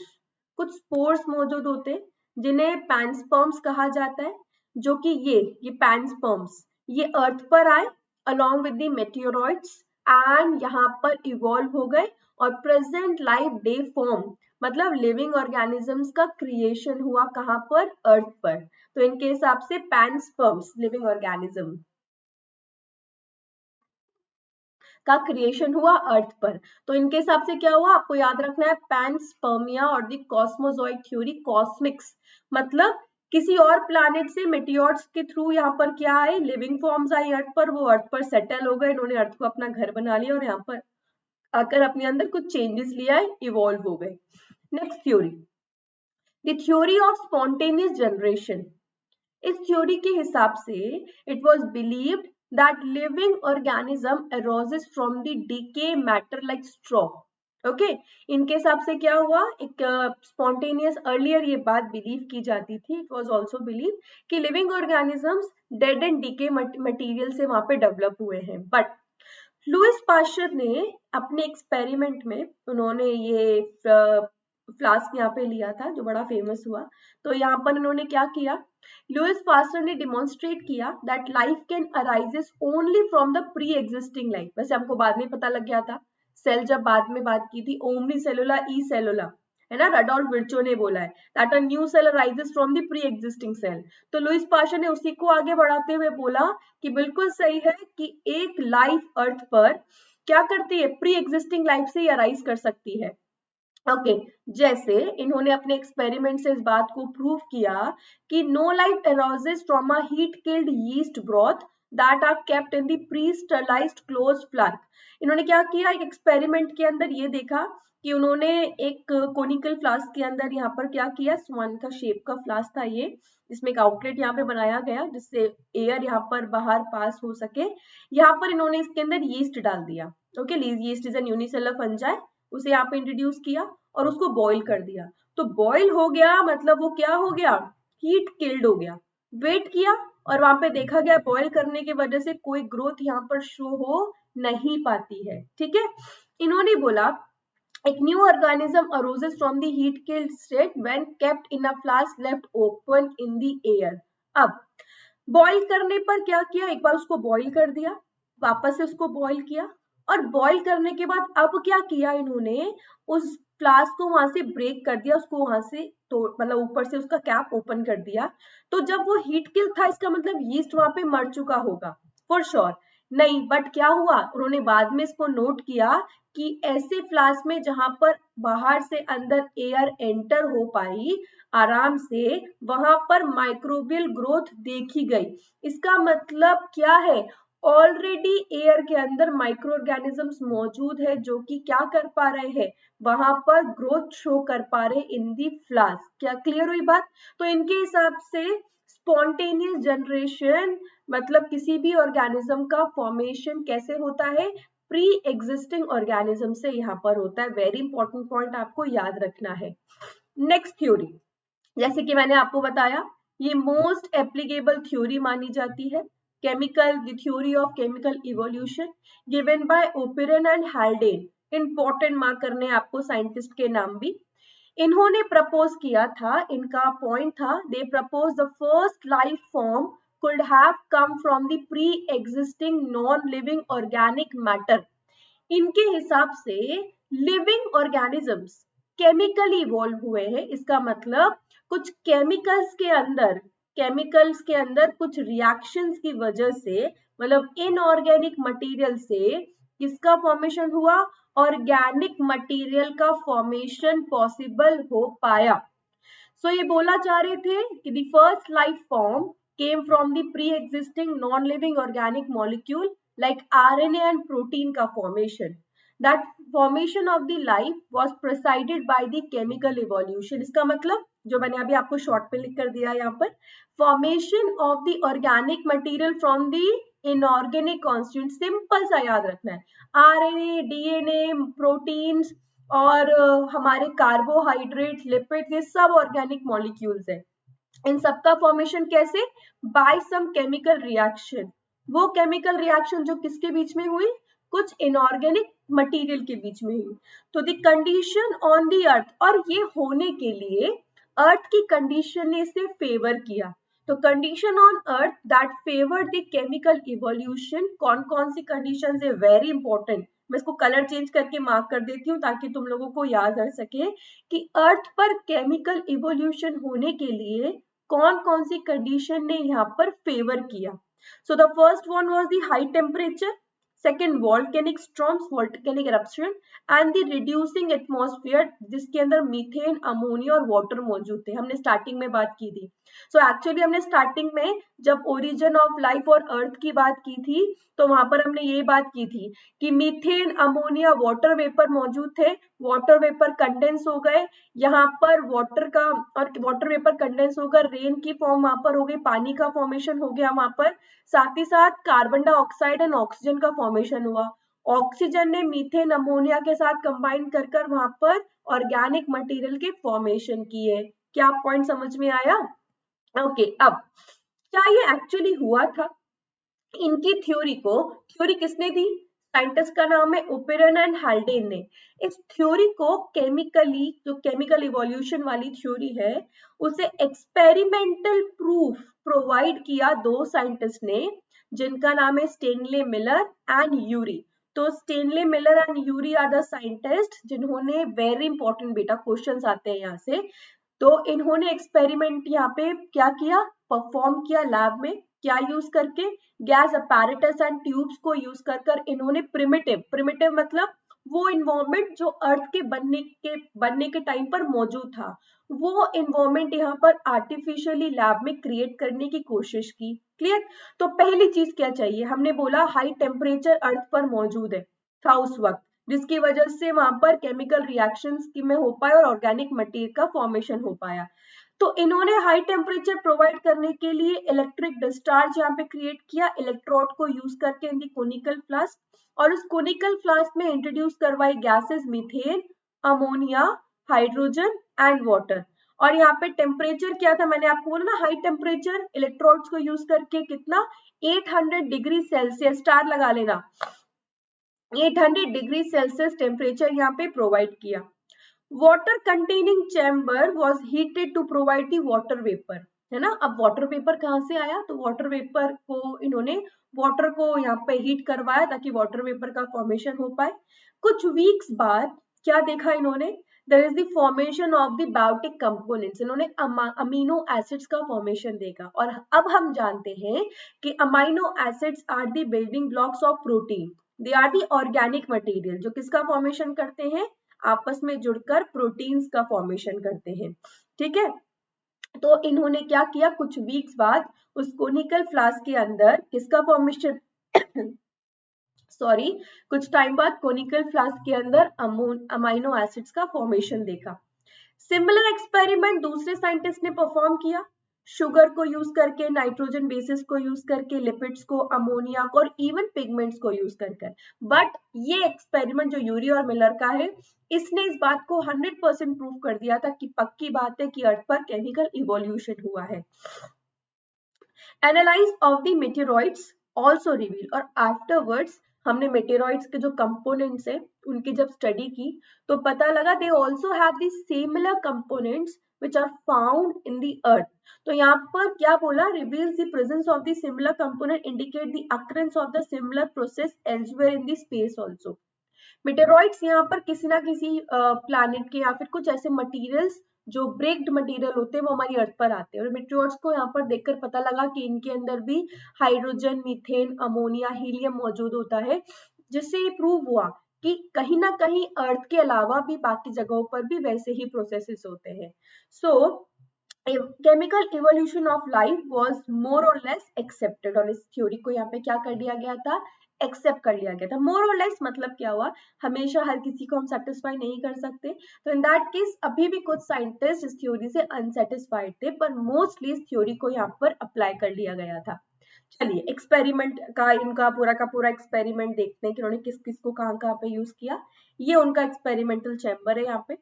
कुछ स्पोर्स मौजूद होते जिन्हें पैनस्पर्म्स कहा जाता है, जो कि ये पैनस्पर्म्स ये अर्थ पर आए along with the meteoroids and यहाँ पर इवॉल्व हो गए, और प्रेजेंट लाइफ डे फॉर्म मतलब लिविंग ऑर्गेनिजम्स का क्रिएशन हुआ कहाँ पर, अर्थ पर। तो इनके हिसाब से पैनस्पर्म्स लिविंग ऑर्गेनिज्म का क्रिएशन हुआ अर्थ पर। तो इनके हिसाब से क्या हुआ, आपको याद रखना है, पैनस्पर्मिया और द कॉस्मोजोइक थ्योरी, कॉस्मिक्स मतलब किसी और प्लैनेट से मेटियोर्स के थ्रू यहाँ पर क्या आए, लिविंग फॉर्म्स आई अर्थ पर, वो अर्थ पर सेटल हो गए, इन्होंने अर्थ को अपना घर बना लिया और यहाँ पर आकर अपने अंदर कुछ चेंजेस लिया, इवॉल्व हो गए। Next theory, the theory of spontaneous generation. इस थ्योरी के हिसाब से it was believed that living organism arises from the decay matter like straw, okay इनके हिसाब से क्या हुआ, एक स्पॉन्टेनियस अर्लियर ये बात बिलीव की जाती थी, इट वाज आल्सो बिलीव कि living organisms dead and decay material से वहां पे डेवलप हुए हैं। बट लुइस पाश्चर ने अपने एक्सपेरिमेंट में उन्होंने ये फ्लास्क यहाँ पे लिया था जो बड़ा फेमस हुआ। तो यहाँ पर उन्होंने क्या किया, लुइस पास्टर ने डिमॉन्स्ट्रेट किया that life can arises only from the pre existing life. वैसे हमको बाद में पता लग गया था, सेल जब बाद में बात की थी, ओमनी सेलुला ई सेलुला, है ना, रडोल्फ विर्चो ने बोला है that a new cell arises from the pre existing cell. तो लुइस पास्टर ने उसी को आगे बढ़ाते हुए बोला कि बिल्कुल सही है कि एक लाइफ अर्थ पर क्या करती है, प्री एग्जिस्टिंग लाइफ से अराइज कर सकती है। ओके जैसे इन्होंने अपने एक्सपेरिमेंट से इस बात को प्रूव किया कि no life arises from a heat killed yeast broth that are kept in the pre sterilised closed flask. इन्होंने क्या किया, एक एक्सपेरिमेंट के अंदर ये देखा कि उन्होंने एक कोनिकल फ्लास्क के अंदर यहाँ पर क्या किया, स्वान का शेप का फ्लास्क था ये, जिसमें एक आउटलेट यहाँ पे बनाया गया जिससे एयर यहाँ पर बाहर पास हो सके। यहाँ पर इन्होंने इसके अंदर यीस्ट डाल दिया। Okay yeast is an unicellular fungi, उसे यहाँ पे इंट्रोड्यूस किया और उसको बॉईल कर दिया। तो बॉईल हो गया मतलब वो क्या हो गया, हीट किल्ड हो गया। वेट किया और वहां पे देखा गया बॉईल करने की वजह से कोई ग्रोथ यहाँ पर शो हो नहीं पाती है। ठीक है, इन्होंने बोला एक new organism arises from the heat killed state when kept in a flask left open in the air. अब बॉईल करने पर क्या किया, एक बार उसको बॉईल कर दिया, वापस से उसको बॉईल किया और बॉईल करने के बाद अब क्या किया इन्होंने, उस फ्लास्क को वहां से ब्रेक कर दिया, उसको वहां से तो मतलब ऊपर से उसका कैप ओपन कर दिया। तो जब वो हीट किल था इसका मतलब यीस्ट वहां पे मर चुका होगा फॉर श्योर नहीं। बट क्या हुआ, उन्होंने बाद में इसको नोट किया कि ऐसे फ्लास्क में जहां पर बाहर से अंदर एयर एंटर हो पाई आराम से, वहां पर माइक्रोबियल ग्रोथ देखी गई। इसका मतलब क्या है, ऑलरेडी एयर के अंदर माइक्रो ऑर्गेनिजम्स मौजूद है जो कि क्या कर पा रहे हैं, वहां पर ग्रोथ शो कर पा रहे इन दी फ्लास्क। क्या क्लियर हुई बात। तो इनके हिसाब से स्पॉन्टेनियस जनरेशन मतलब किसी भी ऑर्गेनिज्म का फॉर्मेशन कैसे होता है, प्री एग्जिस्टिंग ऑर्गेनिज्म से यहाँ पर होता है। वेरी इंपॉर्टेंट पॉइंट आपको याद रखना है। नेक्स्ट थ्योरी, जैसे कि मैंने आपको बताया ये मोस्ट एप्लीकेबल थ्योरी मानी जाती है, chemical the theory of chemical evolution given by operon and Haldane. Important mark करने आपको साइंटिस्ट के नाम भी। इन्होंने प्रपोज किया था, इनका पॉइंट था, they propose the first life form could have come from the pre-existing non-living organic matter। इनके हिसाब से लिविंग ऑर्गेनिजम्स केमिकली इवॉल्व हुए हैं। इसका मतलब कुछ केमिकल्स के अंदर कुछ रिएक्शंस की वजह से मतलब इनऑर्गेनिक मटेरियल से किसका फॉर्मेशन हुआ, ऑर्गेनिक मटेरियल का फॉर्मेशन पॉसिबल हो पाया। सो ये बोला चाह रहे थे कि the first life form came from the pre-existing non-living organic molecule like RNA and protein का formation. That formation of the life was presided by the chemical evolution। इसका मतलब जो मैंने अभी आपको शॉर्ट पे लिख कर दिया यहाँ पर, formation of the organic material from the inorganic constituent। Simple सा याद रखना है, RNA, DNA, प्रोटीन्स और हमारे कार्बोहाइड्रेट्स, लिपिड्स, ये सब ऑर्गेनिक मॉलिक्यूल्स है। इन सबका फॉर्मेशन कैसे, बाय सम केमिकल रिएक्शन। वो केमिकल रिएक्शन जो किसके बीच में हुई, कुछ इनऑर्गेनिक मटेरियल के बीच में हुई। तो द कंडीशन ऑन द अर्थ, और ये होने के लिए अर्थ की कंडीशन ने इसे फेवर किया। तो condition on earth that favour the chemical evolution, कौन कौन सी कंडीशन है, वेरी इंपॉर्टेंट। मैं इसको कलर चेंज करके मार्क कर देती हूँ ताकि तुम लोगों को याद रह सके कि अर्थ पर केमिकल इवोल्यूशन होने के लिए कौन कौन सी कंडीशन ने यहाँ पर फेवर किया। So the first one was the high temperature, second volcanic storms, volcanic eruption and the reducing atmosphere जिसके अंदर मीथेन, अमोनिया और वाटर मौजूद थे। हमने स्टार्टिंग में बात की थी। सो एक्चुअली हमने स्टार्टिंग में जब ओरिजिन ऑफ लाइफ और अर्थ की बात की थी तो वहां पर हमने ये बात की थी कि मीथेन, अमोनिया, वाटर वेपर मौजूद थे। वाटर वेपर कंडेंस हो गए, यहाँ पर वाटर का और वाटर वेपर कंडेंस होकर रेन की फॉर्म वहां पर हो गई, पानी का फॉर्मेशन हो गया वहां पर, साथ ही साथ कार्बन डाइऑक्साइड एंड ऑक्सीजन का फॉर्मेशन हुआ। ऑक्सीजन ने मीथेन अमोनिया के साथ कंबाइन कर कर वहां पर ऑर्गेनिक मटेरियल के फॉर्मेशन की है। क्या पॉइंट समझ में आया? ओके, अब क्या ये एक्चुअली हुआ था? इनकी थ्योरी किसने दी? साइंटिस्ट का नाम है ओपेरन एंड हाल्डेन ने। इस थ्योरी को केमिकली, जो केमिकल इवोल्यूशन वाली थ्योरी है, उसे एक्सपेरिमेंटल प्रूफ प्रोवाइड किया दो साइंटिस्ट ने, जिनका नाम है स्टेनले मिलर एंड यूरी। तो Stanley Miller and Urey are the scientist जिन्होंने, वेरी इंपॉर्टेंट बेटा क्वेश्चंस आते हैं यहाँ से, तो इन्होंने एक्सपेरिमेंट यहाँ पे क्या किया, परफॉर्म किया लैब में। क्या यूज करके? गैस अपैरेटस एंड ट्यूब्स को यूज कर कर इन्होंने प्रिमिटिव मतलब वो इन्वायरमेंट जो अर्थ के बनने के टाइम पर मौजूद था, वो इन्वायरमेंट यहाँ पर आर्टिफिशियली लैब में क्रिएट करने की कोशिश की। क्लियर? तो पहली चीज क्या चाहिए? हमने बोला हाई टेम्परेचर अर्थ पर मौजूद है था उस वक्त, जिसकी वजह से वहां पर केमिकल रिएक्शंस में हो पाए और ऑर्गेनिक मटेरियल का फॉर्मेशन हो पाया। तो इन्होंने हाई टेम्परेचर प्रोवाइड करने के लिए इलेक्ट्रिक डिस्चार्ज यहाँ पे क्रिएट किया इलेक्ट्रोड को यूज करके इन दी कोनिकल फ्लास्क, और उस कोनिकल फ्लास्क में इंट्रोड्यूस करवाई gases methane, ammonia, hydrogen and water. और यहाँ पे टेम्परेचर क्या था? मैंने आपको बोला ना, हाई टेम्परेचर इलेक्ट्रोड्स को यूज करके कितना, 800 डिग्री सेल्सियस, स्टार लगा लेना, 800 डिग्री सेल्सियस टेम्परेचर यहाँ पे प्रोवाइड किया। Water containing chamber was heated to provide the water vapour, है ना। अब वाटर वेपर कहाँ से आया? तो वाटर वेपर को इन्होंने, वाटर को यहाँ पे हीट करवाया ताकि वाटर वेपर का फॉर्मेशन हो पाए। कुछ वीक्स बाद क्या देखा इन्होंने? There is the formation of the biotic components, इन्होंने अमीनो एसिड्स का फॉर्मेशन देखा। और अब हम जानते हैं कि amino acids are the building blocks of protein, they are the organic material जो किसका फॉर्मेशन करते हैं? आपस में जुड़कर प्रोटीन्स का फॉर्मेशन करते हैं। ठीक है, तो इन्होंने क्या किया, कुछ वीक्स बाद उस कोनिकल फ्लास्क के अंदर किसका फॉर्मेशन सॉरी, कुछ टाइम बाद कोनिकल फ्लास्क के अंदर अमाइनो एसिड्स का फॉर्मेशन देखा। सिमिलर एक्सपेरिमेंट दूसरे साइंटिस्ट ने परफॉर्म किया, शुगर को यूज करके, नाइट्रोजन बेसिस को यूज करके, लिपिड्स को, अमोनिया को और इवन पिगमेंट्स को यूज कर। बट ये एक्सपेरिमेंट जो यूरी और मिलर का है, इसने इस बात को 100% प्रूव कर दिया था कि पक्की बात है कि अर्थ पर केमिकल इवोल्यूशन हुआ है। Analyse of the meteoroids also reveal, और आफ्टरवर्ड्स हमने मेटेरॉइड्स के जो कंपोनेंट्स है उनकी जब स्टडी की तो पता लगा they also have the similar components which are found in the earth। तो यहाँ पर क्या बोला? reveals the presence of the similar component indicate the occurrence of the similar process elsewhere in the space also। Meteoroids यहाँ पर किसी ना किसी प्लैनेट के या फिर कुछ ऐसे मटेरियल्स जो ब्रेक्ड मटेरियल होते हैं वो हमारी अर्थ पर आते हैं, और मेटेरॉइड्स को यहाँ पर देखकर पता लगा कि इनके अंदर भी हाइड्रोजन, मीथेन, अमोनिया, हीलियम मौजूद होता है, जिससे ये प्रूव हुआ कि कहीं ना कहीं अर्थ के अलावा भी बाकी जगहों पर भी वैसे ही प्रोसेसेस होते हैं। सो chemical evolution of life was more और लेस एक्सेप्टेड, और इस थ्योरी को यहाँ पे क्या कर दिया गया था? एक्सेप्ट कर लिया गया था। मोर और लेस मतलब क्या हुआ? हमेशा हर किसी को हम सेटिस्फाई नहीं कर सकते, तो इन दैट केस अभी भी कुछ साइंटिस्ट इस थ्योरी से अनसेटिस्फाइड थे, पर मोस्टली इस थ्योरी को यहाँ पर अप्लाई कर लिया गया था। चलिए एक्सपेरिमेंट का, इनका पूरा का पूरा एक्सपेरिमेंट देखते हैं कि उन्होंने किस किस को कहाँ कहाँ पे यूज किया। ये उनका एक्सपेरिमेंटल चैम्बर है यहाँ पे,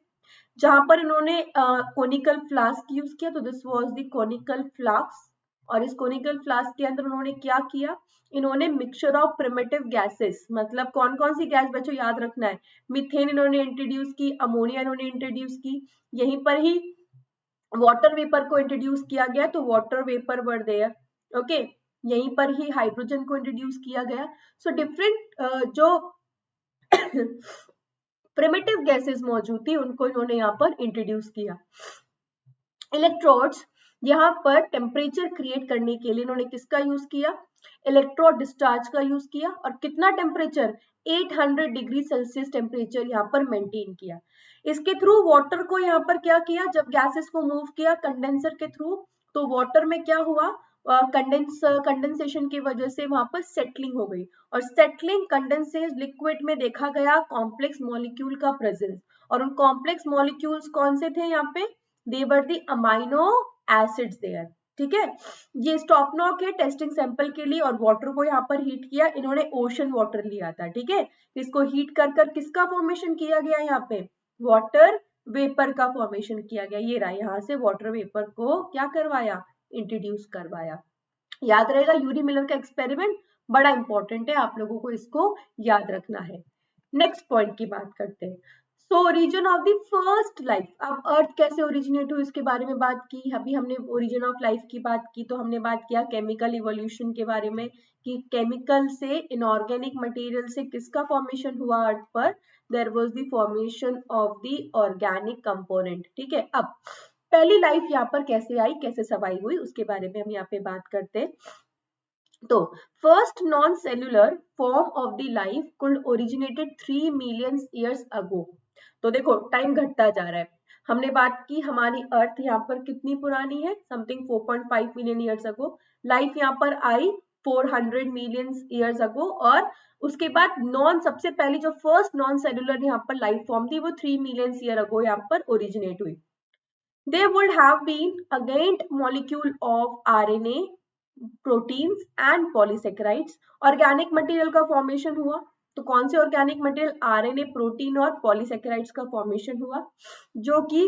जहां पर इन्होंने कोनिकल फ्लास्क यूज किया। तो this was the conical flask, और इस कोनिकल फ्लास्क के अंदर उन्होंने क्या किया? इन्होंने मिक्सचर ऑफ प्रिमिटिव गैसेस, मतलब कौन कौन सी गैस बच्चों याद रखना है, मीथेन इन्होंने इंट्रोड्यूस की, अमोनिया इन्होंने इंट्रोड्यूस की, यहीं पर ही वाटर वेपर को इंट्रोड्यूस किया गया, तो water vapour were there, okay. यहीं पर ही हाइड्रोजन को इंट्रोड्यूस किया गया। सो डिफरेंट जो प्रिमिटिव गैसेस मौजूद थी उनको इन्होंने यहाँ पर इंट्रोड्यूस किया। इलेक्ट्रोड्स, यहाँ पर टेम्परेचर क्रिएट करने के लिए इन्होंने किसका यूज किया? इलेक्ट्रोड डिस्चार्ज का यूज किया, और कितना टेम्परेचर? 800 डिग्री सेल्सियस टेम्परेचर यहाँ पर मेंटेन किया। इसके थ्रू वाटर को यहाँ पर क्या किया? जब गैसेस को मूव किया कंडेंसर के थ्रू, तो वाटर में क्या हुआ? कंडेंसेशन की वजह से वहां पर सेटलिंग हो गई, और सेटलिंग कंडेंसेड लिक्विड में देखा गया कॉम्प्लेक्स मॉलिक्यूल का प्रेजेंस, और उन कॉम्प्लेक्स मॉलिक्यूल्स कौन से थे यहाँ पे? They were the amino acids there, ठीक है, ये स्टॉप नॉक है टेस्टिंग सैंपल के लिए, और वाटर को यहाँ पर हीट किया इन्होंने, ओशन वाटर लिया था, ठीक है। इसको हीट कर कर किसका फॉर्मेशन किया गया, यहाँ पे वाटर वेपर का फॉर्मेशन किया गया। ये रहा, यहाँ से वाटर वेपर को क्या करवाया, इंट्रोड्यूस करवाया। याद रहेगा यूरी मिलर का एक्सपेरिमेंट, बड़ा इंपॉर्टेंट है, आप लोगों को इसको याद रखना है। नेक्स्ट पॉइंट की बात करते हैं। So origin of the first life, अब अर्थ कैसे ओरिजिनेट हुई इसके बारे में बात की। अभी हमने ओरिजिन ऑफ लाइफ की बात की, तो हमने बात किया केमिकल इवोल्यूशन के बारे में, कि केमिकल से इनऑर्गेनिक मटेरियल से किसका फॉर्मेशन हुआ अर्थ पर, there was the formation of the organic component, ठीक है। अब पहली लाइफ यहाँ पर कैसे आई, कैसे सर्वाइव हुई, उसके बारे में हम यहाँ पे बात करते हैं। तो first non cellular form of the life could originated 3 million years अगो। तो देखो टाइम घटता जा रहा है, हमने बात की हमारी अर्थ यहाँ पर कितनी पुरानी है, समथिंग 4.5 मिलियन ईयर्स अगो। लाइफ यहाँ पर आई 400 मिलियन ईयर्स अगो, और उसके बाद नॉन, सबसे पहली जो फर्स्ट नॉन सेल्यूलर यहाँ पर लाइफ फॉर्म थी वो 3 मिलियन ईयर अगो यहाँ पर ओरिजिनेट हुई। There would have been a gained molecule of RNA, proteins and polysaccharides. Organic material का फॉर्मेशन हुआ, तो कौन से ऑर्गेनिक मटेरियल, आरएनए, प्रोटीन और पॉलीसेकेराइड्स का फॉर्मेशन हुआ, जो कि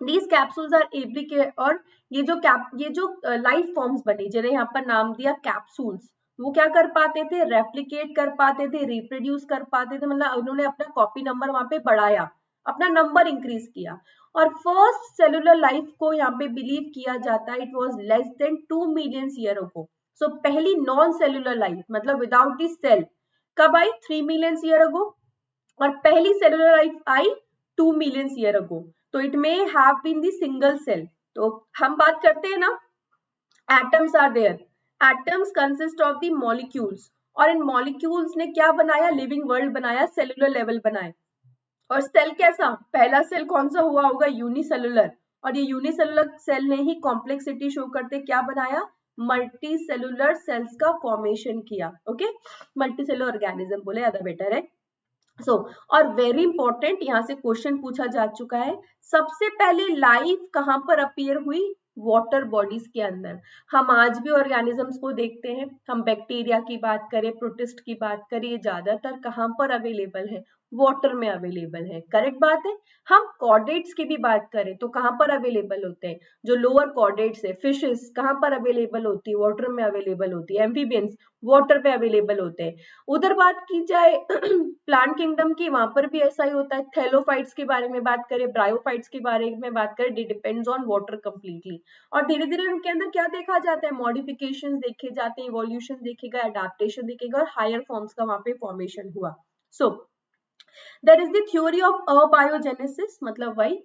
these capsules are able के, और ये जो लाइफ फॉर्म्स बनी जिन्हें यहाँ पर नाम दिया कैप्सूल्स, वो क्या कर पाते थे, रेप्लिकेट कर पाते थे, रिप्रोड्यूस कर पाते थे, मतलब उन्होंने अपना कॉपी नंबर वहां पे बढ़ाया, अपना नंबर इंक्रीज किया। और फर्स्ट सेलुलर लाइफ को यहाँ पे बिलीव किया जाता है, it was less than 2 million year ago. So पहली नॉन सेलुलर लाइफ मतलब विदाउट द सेल कब आई, 3 मिलियन ईयर अगो, और पहली सेलुलर लाइफ आई 2 मिलियन ईयर अगो। तो it may have been the single cell. तो हम बात करते हैं ना, atoms are there, atoms consist of the molecules, और इन मॉलिक्यूल्स ने क्या बनाया, लिविंग वर्ल्ड बनाया, सेलुलर लेवल बनाए। और सेल कैसा, पहला सेल कौन सा हुआ होगा, यूनिसेलुलर, और ये यूनिसेलुलर सेल ने ही कॉम्प्लेक्सिटी शो करते क्या बनाया, मल्टी सेलुलर सेल्स का फॉर्मेशन किया। ओके, मल्टी सेलुलर ऑर्गेनिज्म बोले ज्यादा बेटर है। और वेरी इंपॉर्टेंट, यहाँ से क्वेश्चन पूछा जा चुका है, सबसे पहले लाइफ कहाँ पर अपीयर हुई, वाटर बॉडीज के अंदर। हम आज भी ऑर्गेनिजम्स को देखते हैं, हम बैक्टीरिया की बात करें, प्रोटिस्ट की बात करें, ये ज्यादातर कहाँ पर अवेलेबल है, वाटर में अवेलेबल है, करेक्ट बात है। हम कॉर्डेट्स की भी बात करें तो कहाँ पर अवेलेबल होते हैं, जो लोअर कॉर्डेट्स है, फिशेस कहाँ पर अवेलेबल होती है, वाटर में अवेलेबल होती है, एम्फीबियंस वाटर पे अवेलेबल होते हैं। उधर बात की जाए प्लांट किंगडम की, वहां पर भी ऐसा ही होता है। थैलोफाइट्स के बारे में बात करें, ब्रायोफाइट्स के बारे में बात करें, it depends on water completely. और धीरे धीरे उनके अंदर क्या देखा जाता है, मॉडिफिकेशंस देखे जाते हैं, इवोल्यूशन देखेगा, अडेप्टेशन देखेगा, और हायर फॉर्म्स का वहां पे फॉर्मेशन हुआ। So there is the theory of abiogenesis, मतलब वही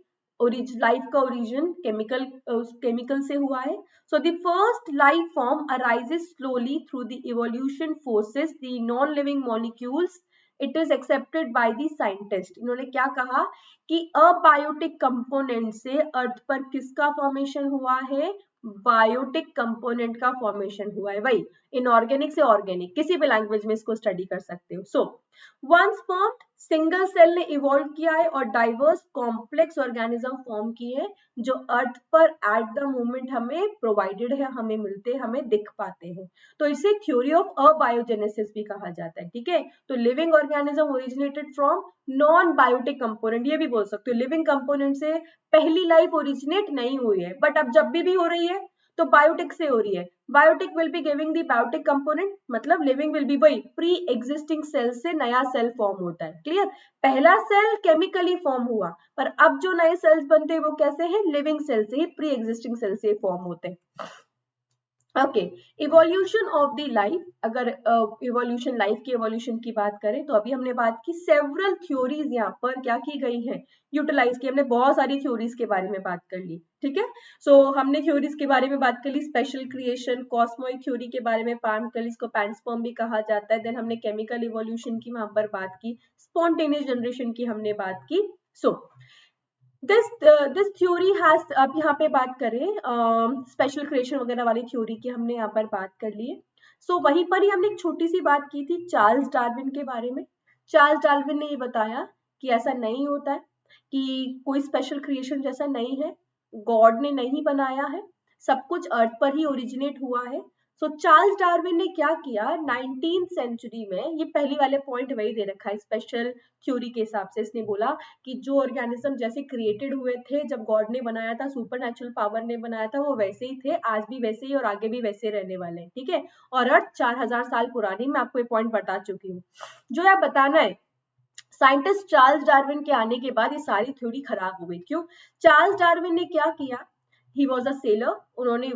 लाइफ का ओरिजिन केमिकल से हुआ है। So the first life form arises slowly through the evolution forces the non-living molecules. It is accepted by the scientist. इन्होंने क्या कहा कि अबायोटिक कंपोनेंट से अर्थ पर किसका फॉर्मेशन हुआ है, बायोटिक कंपोनेंट का फॉर्मेशन हुआ है। वही इनऑर्गेनिक से ऑर्गेनिक, किसी भी लैंग्वेज में इसको स्टडी कर सकते हो। So once form, single cell ने इवॉल्व किया है और डाइवर्स कॉम्प्लेक्स ऑर्गेनिज्म फॉर्म किए हैं, जो अर्थ पर एट द मोमेंट हमें प्रोवाइडेड है, हमें मिलते, हमें दिख पाते हैं। तो इसे थ्योरी ऑफ अबायोजेनेसिस भी कहा जाता है, ठीक है। तो living organism originated from non biotic component, ये भी बोल सकते हो लिविंग कंपोनेंट से पहली लाइफ ओरिजिनेट नहीं हुई है, बट अब जब भी हो रही है तो बायोटिक से हो रही है। Biotic will be giving the biotic component, मतलब लिविंग विल बी वही प्री एग्जिस्टिंग सेल से नया सेल फॉर्म होता है, क्लियर। पहला सेल केमिकली फॉर्म हुआ, पर अब जो नए सेल्स बनते हैं वो कैसे हैं, लिविंग सेल से ही, प्री एग्जिस्टिंग सेल से फॉर्म होते हैं। Okay, evolution of the life, अगर इवोल्यूशन लाइफ की इवोल्यूशन की बात करें तो अभी हमने बात की, सेवरल थ्योरीज यहाँ पर क्या की गई है, यूटिलाइज की, हमने बहुत सारी थ्योरीज के बारे में बात कर ली, ठीक है। सो हमने थ्योरीज के बारे में बात कर ली, स्पेशल क्रिएशन, कॉस्मोइक थ्योरी के बारे में बात कर ली, इसको पैनस्पर्म भी कहा जाता है। देन हमने केमिकल इवोल्यूशन की वहां पर बात की, स्पॉन्टेनियस जनरेशन की हमने बात की। सो दिस थ्योरी हैज, अब यहाँ पे बात करें स्पेशल क्रिएशन वगैरह वाली थ्योरी की, हमने यहाँ पर बात कर ली है। सो वहीं पर ही हमने एक छोटी सी बात की थी चार्ल्स डार्विन के बारे में। चार्ल्स डार्विन ने ये बताया कि ऐसा नहीं होता है, कि कोई स्पेशल क्रिएशन जैसा नहीं है, गॉड ने नहीं बनाया है, सब कुछ अर्थ पर ही ओरिजिनेट हुआ है। सो चार्ल्स डार्विन ने क्या किया 19th सेंचुरी में, ये पहली वाले पॉइंट वही दे रखा है स्पेशल थ्योरी के हिसाब से, इसने बोला कि जो ऑर्गेनिज्म जैसे क्रिएटेड हुए थे जब गॉड ने बनाया था, सुपरनैचुरल पावर ने बनाया था, वो वैसे ही थे, आज भी वैसे ही और आगे भी वैसे रहने वाले हैं, ठीक है। और अर्थ 4000 साल पुरानी, मैं आपको ये पॉइंट बता चुकी हूँ। जो यह बताना है, साइंटिस्ट चार्ल्स डार्विन के आने के बाद ये सारी थ्योरी खराब हो गई। क्यों? चार्ल्स डार्विन ने क्या किया, he was a sailor, उन्होंने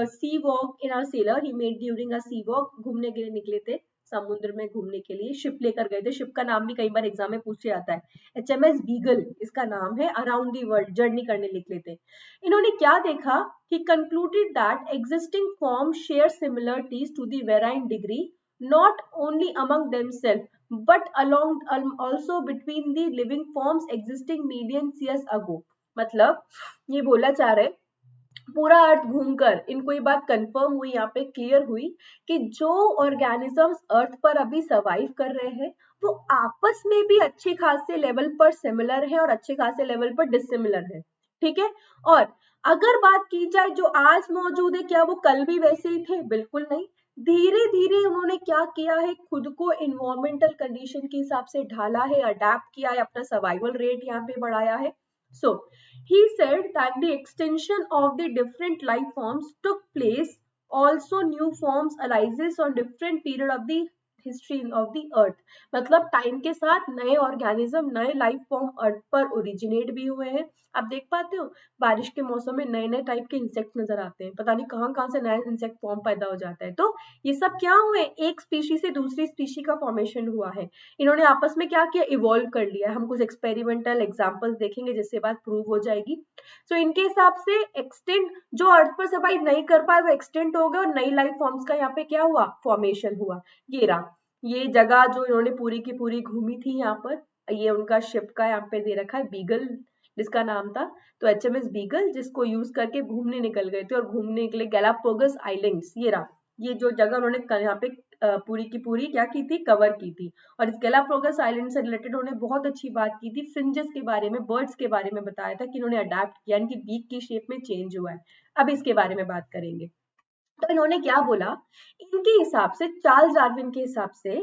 sea walk in a sailor he made during a sea walk, घूमने के लिए निकले थे समुद्र में, घूमने के लिए शिप लेकर गए थे। शिप का नाम भी कई बार एग्जाम में पूछे आता है, HMS बीगल इसका नाम है। अराउंड दी वर्ल्ड जर्नी करने निकले थे। इन्होंने क्या देखा, he concluded that existing forms share similarities to the varying degree not only among themselves but along also between the living forms existing millions years ago। मतलब ये बोला जा रहा है, पूरा अर्थ घूमकर इनको ये बात कंफर्म हुई, यहाँ पे क्लियर हुई कि जो ऑर्गेनिजम्स अर्थ पर अभी सर्वाइव कर रहे हैं वो आपस में भी अच्छे खासे लेवल पर सिमिलर है और अच्छे खासे लेवल पर डिसिमिलर है, ठीक है। और अगर बात की जाए जो आज मौजूद है, क्या वो कल भी वैसे ही थे? बिल्कुल नहीं। धीरे धीरे उन्होंने क्या किया है, खुद को इन्वायरमेंटल कंडीशन के हिसाब से ढाला है, अडेप्ट किया है, अपना सर्वाइवल रेट यहाँ पे बढ़ाया है। So he said that the extension of the different life forms took place, also new forms arises on different period of the history of the earth. मतलब टाइम के साथ नए ऑर्गेनिज्म, नए लाइफ फॉर्म अर्थ पर ओरिजिनेट भी हुए हैं। आप देख पाते हो बारिश के मौसम में नए नए टाइप के इंसेक्ट नजर आते हैं, पता नहीं कहाँ से नया इंसेक्ट फॉर्म पैदा हो जाता है। तो ये सब क्या हुए, एक स्पीशी से दूसरी स्पीशी का फॉर्मेशन हुआ है। इन्होंने आपस में क्या किया, इवॉल्व कर लिया। हम कुछ एक्सपेरिमेंटल एग्जाम्पल्स देखेंगे जिससे बात प्रूव हो जाएगी। तो इनके हिसाब से एक्सटेंट, जो अर्थ पर सर्वाइव नहीं कर पाए वो एक्सटेंट हो गए और नई लाइफ फॉर्म्स का यहाँ पे क्या हुआ, फॉर्मेशन हुआ। ये रहा ये जगह जो इन्होंने पूरी की पूरी घूमी थी, यहाँ पर ये उनका शिप का यहाँ पे दे रखा है, बीगल जिसका नाम था। तो HMS बीगल जिसको यूज करके घूमने निकल गए थे और घूमने के लिए गैलापागोस आइलैंड्स, ये रहा ये जो जगह उन्होंने यहाँ पे पूरी की पूरी क्या की थी, कवर की थी। और इस गैलापागोस आइलैंड से रिलेटेड उन्होंने बहुत अच्छी बात की थी, फ्रिंजेस के बारे में, बर्ड्स के बारे में बताया था कि इन्होंने अडेप्ट किया, इनकी बीक की शेप में चेंज हुआ है। अब इसके बारे में बात करेंगे। तो इन्होंने क्या बोला, इनके हिसाब से, चार्ल्स डार्विन के हिसाब से,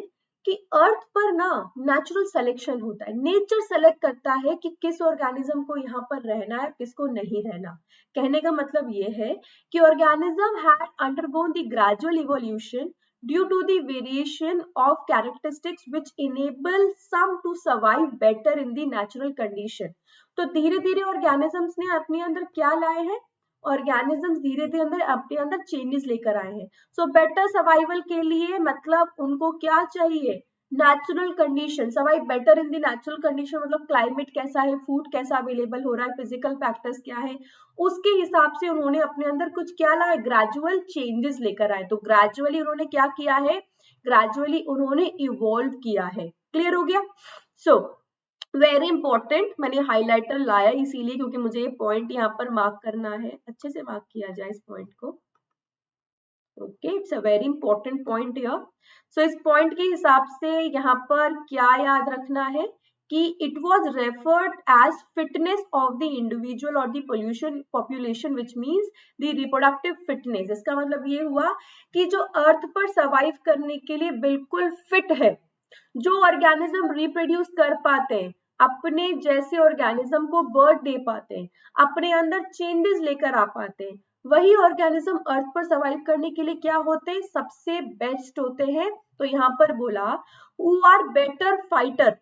कि अर्थ पर ना नेचुरल सिलेक्शन होता है, नेचर सेलेक्ट करता है कि किस ऑर्गेनिज्म को यहाँ पर रहना है, किसको नहीं रहना। कहने का मतलब ये है कि organism had undergone the gradual evolution due to the variation of characteristics which enable some to survive better in the natural condition. तो धीरे धीरे ऑर्गेनिजम्स ने अपने अंदर क्या लाए हैं, ऑर्गेनिजम्स धीरे धीरे अपने अंदर चेंजेस लेकर आए हैं। सो बेटर सर्वाइवल के लिए मतलब उनको क्या चाहिए, natural condition, survive better in the natural condition, मतलब क्लाइमेट कैसा है, फूड कैसा अवेलेबल हो रहा है, फिजिकल फैक्टर्स क्या है, उसके हिसाब से उन्होंने अपने अंदर कुछ क्या लाए, ग्रेजुअल चेंजेस लेकर आए। तो ग्रेजुअली उन्होंने क्या किया है, ग्रेजुअली उन्होंने इवॉल्व किया है। क्लियर हो गया? सो वेरी इंपॉर्टेंट, मैंने हाइलाइटर लाया इसीलिए क्योंकि मुझे ये पॉइंट यहाँ पर मार्क करना है, अच्छे से मार्क किया जाए इस पॉइंट को। Okay, it's a very important point here. So इस पॉइंट के हिसाब से यहाँ पर क्या याद रखना है कि it was referred as fitness of the individual और the population which means the reproductive fitness. इसका मतलब ये हुआ कि जो अर्थ पर सर्वाइव करने के लिए बिल्कुल फिट है, जो ऑर्गेनिज्म रिप्रोड्यूस कर पाते हैं, अपने जैसे ऑर्गेनिज्म को बर्थ दे पाते हैं, अपने अंदर चेंजेस लेकर आ पाते हैं, वही ऑर्गेनिज्म अर्थ पर सर्वाइव करने के लिए क्या होते हैं, सबसे बेस्ट होते हैं। तो यहाँ पर बोला हु आर बेटर फाइटर,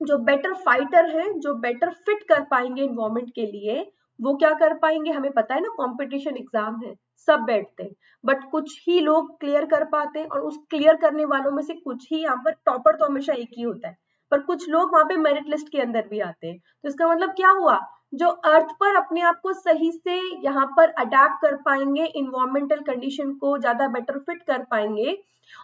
जो बेटर फाइटर है, जो बेटर फिट कर पाएंगे इन्वायरमेंट के लिए, वो क्या कर पाएंगे। हमें पता है ना कंपटीशन एग्जाम है, सब बैठते हैं बट कुछ ही लोग क्लियर कर पाते हैं और उस क्लियर करने वालों में से कुछ ही, यहाँ पर टॉपर तो हमेशा एक ही होता है पर कुछ लोग वहां पे मेरिट लिस्ट के अंदर भी आते हैं। तो इसका मतलब क्या हुआ, जो अर्थ पर अपने आप को सही से यहाँ पर अडेप्ट कर पाएंगे, इन्वायरमेंटल कंडीशन को ज्यादा बेटर फिट कर पाएंगे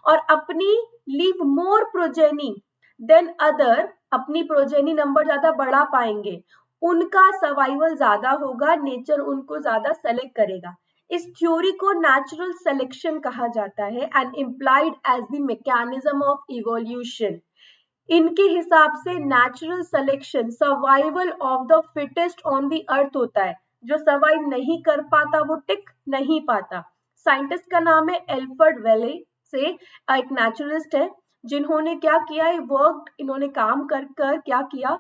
और अपनी लीव मोर प्रोजेनी देन अदर, अपनी प्रोजेनी नंबर ज्यादा बढ़ा पाएंगे, उनका सर्वाइवल ज्यादा होगा, नेचर उनको ज्यादा सेलेक्ट करेगा। इस थ्योरी को नेचुरल सिलेक्शन कहा जाता है and implied as the mechanism of evolution. इनके हिसाब से natural selection survival of the fittest on the earth होता है। जो सर्वाइव नहीं कर पाता वो टिक नहीं पाता। साइंटिस्ट का नाम है एल्फ्रेड वेले से, एक नेचुरलिस्ट है जिन्होंने क्या किया, वर्क, इन्होंने काम कर कर क्या किया,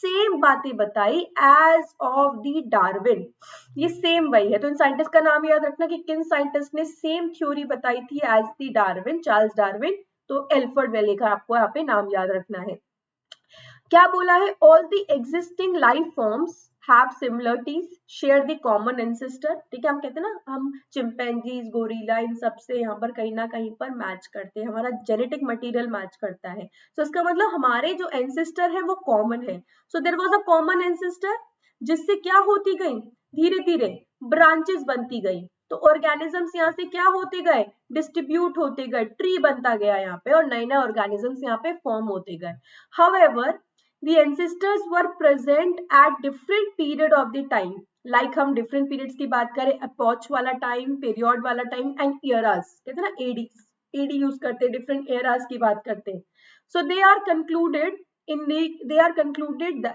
सेम बातें बताई एज ऑफ दी डार्विन। ये सेम वही है। तो इन साइंटिस्ट का नाम याद रखना कि किन साइंटिस्ट ने सेम थ्योरी बताई थी as the Darwin, Charles Darwin. तो एल्फ्रेड वेले का आपको यहाँ पे नाम याद रखना है। क्या बोला है, all the existing life forms have similarities, share the common ancestor. ठीक है, हम कहते हैं ना, हम चिंपैंजीज, गोरिल्ला, इन सब से यहाँ पर कहीं ना कहीं पर मैच करते हैं, हमारा जेनेटिक मटेरियल मैच करता है। तो इसका मतलब हमारे जो एंसेस्टर है वो कॉमन है। So there was a common ancestor, जिससे क्या होती गई, धीरे धीरे ब्रांचेस बनती गई। तो ऑर्गेनिजम्स यहाँ से क्या होते गए, डिस्ट्रीब्यूट होते गए, ट्री बनता गया यहाँ पे, और नए नए ऑर्गेनिजम्स यहाँ पे फॉर्म होते गए। However the ancestors were present at different period of the time, like हम different periods की बात करें, epoch वाला time, period वाला time and eras, कहते हैं ना AD यूज करते हैं, different eras की बात करते हैं। So they are concluded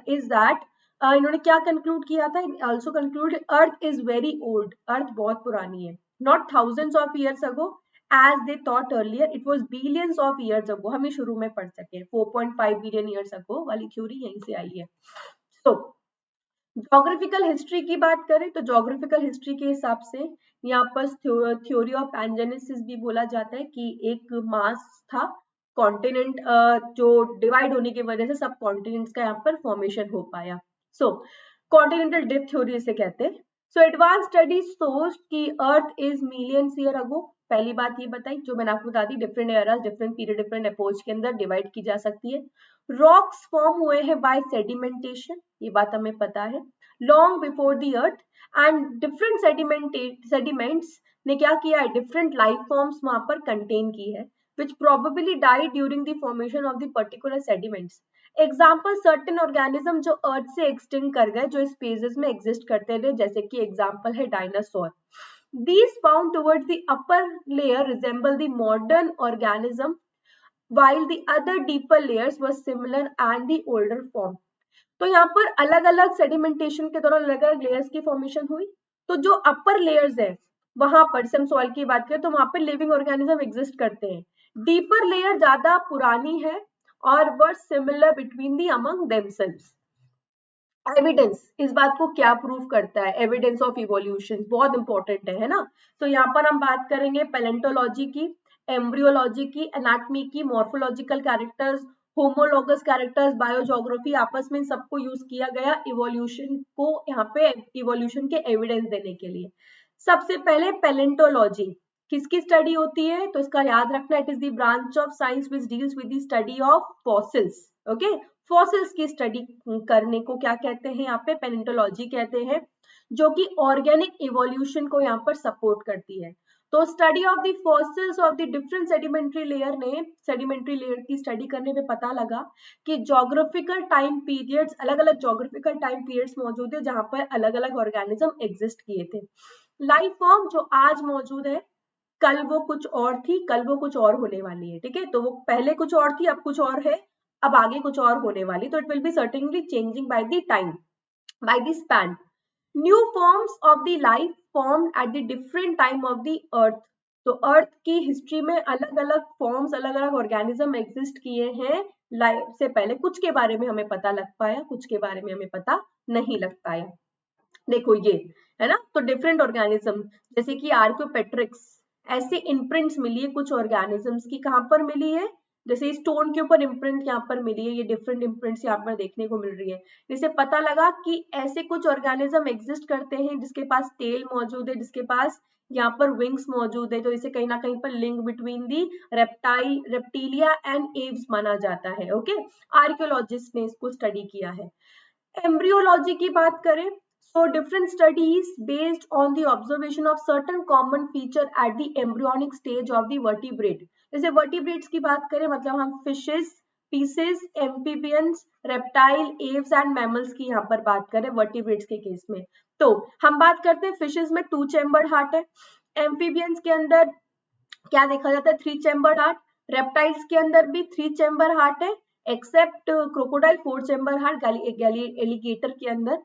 is that इन्होंने क्या कंक्लूड किया था, also conclude earth is very old, अर्थ बहुत पुरानी है, not thousands of years ago as they thought earlier, it was billions of years ago। हम शुरू में पढ़ सके 4.5 billion years ago वाली थ्योरी यहीं से आई है। तो जोग्राफिकल हिस्ट्री की बात करें तो जोग्राफिकल हिस्ट्री के हिसाब से यहाँ पर थ्योरी ऑफ पैंजेनेसिस भी बोला जाता है कि एक मास था, कॉन्टिनेंट जो डिवाइड होने की वजह से सब कॉन्टिनेंट्स का यहाँ पर फॉर्मेशन हो पाया। सो कॉन्टिनेंटल ड्रिफ्ट थ्योरी इसे कहते हैं। सो एडवांस स्टडीज शोज कि earth is millions year ago, पहली बात ये बताई जो मैंने आपको बता दी, different eras, different period, different epochs के अंदर डिवाइड की जा सकती है। रॉक्स फॉर्म हुए हैं बाय सेडिमेंटेशन, ये बात हमें पता है, long before the earth, and different sediments ने क्या किया है, डिफरेंट लाइफ फॉर्म्स वहां पर कंटेन की है, which probably died during the formation of the particular sediments. Example, certain organism जो अर्थ से एक्सटेंड कर गए, जो इस फेजेस में एग्जिस्ट करते रहे, जैसे कि एग्जाम्पल है dinosaur. These found towards the upper layer resemble the modern organism, while the other deeper layers were similar and the older form. तो यहाँ पर अलग अलग सेडिमेंटेशन के दौरान अलग अलग लेयर्स की फॉर्मेशन हुई। तो जो अपर लेयर्स है वहां पर सम सॉइल की बात करें तो वहां पर लिविंग ऑर्गेनिज्म एग्जिस्ट करते हैं। डीपर लेयर ज्यादा पुरानी है और were similar between the among themselves. Evidence, इस बात को क्या प्रूव करता है, एविडेंस ऑफ इवोल्यूशन बहुत इंपॉर्टेंट है ना। तो यहाँ पर हम बात करेंगे पैलेंटोलॉजी की, एम्ब्रियोलॉजी की, एनाटॉमी की, morphological characters, homologous characters, biogeography, आपस में सबको यूज किया गया इवोल्यूशन को, यहाँ पे इवोल्यूशन के एविडेंस देने के लिए। सबसे पहले पैलेंटोलॉजी किसकी स्टडी होती है, तो इसका याद रखना, it is the branch of science which deals with the study of fossils. Okay, fossils की स्टडी करने को क्या कहते हैं, यहाँ पे पैलेंटोलॉजी कहते हैं, जो कि ऑर्गेनिक इवोल्यूशन को यहाँ पर सपोर्ट करती है। तो study of the fossils of the different sedimentary layer ने, सेडिमेंट्री लेयर की स्टडी करने पे पता लगा कि जोग्राफिकल टाइम पीरियड्स, अलग अलग जोग्राफिकल टाइम पीरियड्स मौजूद है जहां पर अलग अलग ऑर्गेनिज्म एग्जिस्ट किए थे। लाइफ फॉर्म जो आज मौजूद है, कल वो कुछ और थी, कल वो कुछ और होने वाली है। ठीक है, तो वो पहले कुछ और थी, अब कुछ और है, अब आगे कुछ और होने वाली। तो it will be certainly changing by the time, by the span. New forms of the life form at the different time of the अर्थ। तो अर्थ की हिस्ट्री में अलग अलग फॉर्म्स, अलग अलग ऑर्गेनिज्म एग्जिस्ट किए हैं लाइफ से पहले। कुछ के बारे में हमें पता लग पाया, कुछ के बारे में हमें पता नहीं लग पाया। देखो ये है ना, तो डिफरेंट ऑर्गेनिज्म जैसे कि आर्कियोपेट्रिक्स, ऐसे इम्प्रिंट्स मिली है कुछ ऑर्गेनिजम्स की, कहाँ पर मिली है, जैसे स्टोन के ऊपर इम्प्रिंट यहाँ पर मिली है, ये डिफरेंट इम्प्रिंट्स यहाँ पर देखने को मिल रही है। जिससे पता लगा कि ऐसे कुछ ऑर्गेनिज्म एग्जिस्ट करते हैं जिसके पास टेल मौजूद है, जिसके पास यहाँ पर विंग्स मौजूद है, तो इसे कहीं ना कहीं पर link between the reptilia and Aves माना जाता है। ओके, आर्कियोलॉजिस्ट ने इसको स्टडी किया है। एम्ब्रियोलॉजी की बात करें, so different studies based on the observation of certain common feature at the embryonic stage of the vertebrate। जैसे vertebrates की बात करें मतलब हम fishes, pieces, amphibians, reptile, aves and mammals की यहाँ पर बात करें vertebrates के केस में। तो हम बात करते हैं fishes में 2 chambered heart है, amphibians के अंदर क्या देखा जाता है, 3 chambered heart, reptiles के अंदर भी 3 chamber heart है, except crocodile 4 chamber heart, alligator के अंदर।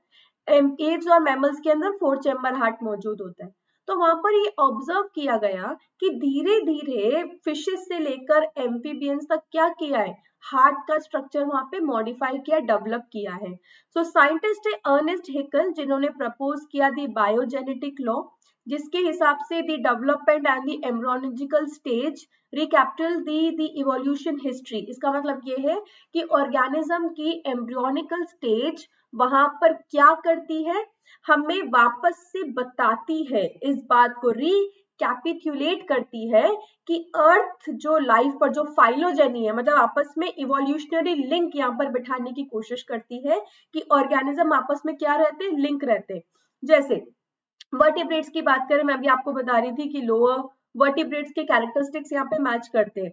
एप्स और मैमल्स के अंदर 4 चैम्बर हार्ट मौजूद होता है। तो वहां पर ये ऑब्जर्व किया गया कि धीरे धीरे फिशेस से लेकर एम्फीबियंस तक क्या किया है, हार्ट का स्ट्रक्चर वहां पे मॉडिफाई किया, डेवलप किया है। सो साइंटिस्ट है अर्नेस्ट हैकेल जिन्होंने प्रपोज किया दी बायोजेनेटिक लॉ, जिसके हिसाब से the development and the embryological stage recapture the evolution history. इसका मतलब ये है कि ऑर्गेनिज्म की एम्ब्रियोनिकल स्टेज वहां पर क्या करती है, हमें वापस से बताती है, इस बात को रिकैपिटुलेट करती है कि अर्थ जो लाइफ पर जो फाइलोजेनी है, मतलब आपस में इवोल्यूशनरी लिंक यहाँ पर बिठाने की कोशिश करती है कि ऑर्गेनिज्म आपस में क्या रहते हैं, लिंक रहते हैं। जैसे वर्टिब्रेट्स की बात करें, मैं अभी आपको बता रही थी कि लोअर वर्टिब्रेट्स के कैरेक्टरिस्टिक्स यहाँ पे मैच करते हैं।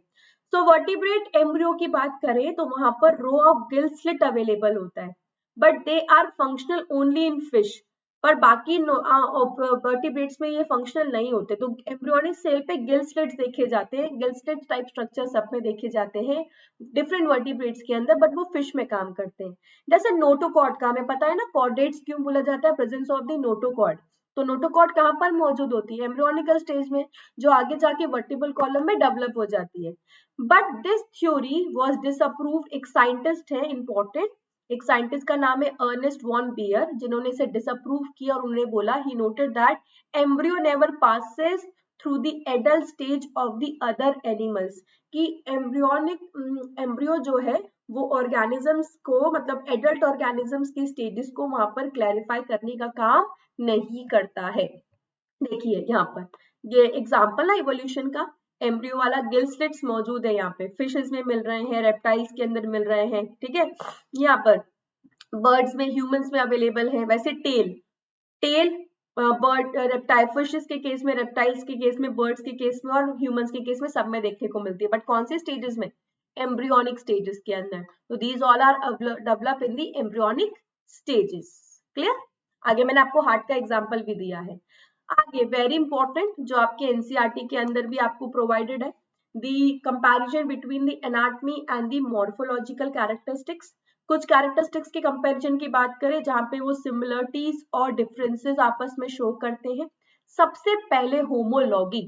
सो वर्टिब्रेट एम्ब्रियो की बात करें तो वहां पर row of gill slit available होता है, but they are functional only in fish. पर बाकी वर्टिब्रेट्स में ये फंक्शनल नहीं होते। तो एम्ब्रियोनिक सेल पे गिल स्लिट्स देखे जाते हैं, गिल स्लिट टाइप स्ट्रक्चर सब में देखे जाते हैं डिफरेंट वर्टिब्रेट्स के अंदर, बट वो फिश में काम करते हैं। जैसे नोटोकॉर्ड का हमें पता है ना, कॉर्डेट्स क्यों बोला जाता है, प्रेजेंस ऑफ द नोटोकॉर्ड। तो नोटोकॉर्ड कहाँ पर मौजूद होती है, एम्ब्रियोनिकल स्टेज में, जो आगे जाके वर्टिबल कॉलम में डेवलप हो जाती है। But this theory was disapproved. एक साइंटिस्ट है इंपॉर्टेंट, एक साइंटिस्ट का नाम है अर्नेस्ट वॉन बियर, जिन्होंने इसे डिसअप्रूव किया और उन्होंने बोला, he noted that embryo never passes through the adult stage of the other animals, कि एम्ब्रियो जो है वो ऑर्गेनिजम्स को, मतलब एडल्ट ऑर्गेनिजम्स की स्टेजेस को वहां पर क्लैरिफाई करने का काम नहीं करता है। देखिए यहाँ पर ये एग्जाम्पल है इवोल्यूशन का, एम्ब्रियो वाला गिल स्लिट्स मौजूद है यहाँ पे, फिशेस में मिल रहे हैं, रेप्टाइल्स के अंदर मिल रहे हैं, ठीक है। यहाँ पर बर्ड्स में, ह्यूमंस में अवेलेबल है। वैसे tail tail bird reptile, fishes के केस में, रेप्टाइल्स के केस में, बर्ड्स के केस में और ह्यूमंस के केस में सब में देखने को मिलती है, बट कौन से स्टेजेस में, एम्ब्रियोनिक स्टेजेस के अंदर। तो these all are develop in the embryonic stages. Clear. आगे मैंने आपको हार्ट का एग्जांपल भी दिया है। आगे वेरी इंपॉर्टेंट जो आपके एनसीईआरटी के अंदर भी आपको प्रोवाइडेड है, the comparison between the anatomy and the morphological characteristics. कुछ कैरेक्टरिस्टिक्स के कंपैरिजन की बात करें जहां पे वो सिमिलरिटीज और डिफरेंसेस आपस में शो करते हैं। सबसे पहले होमोलॉगी।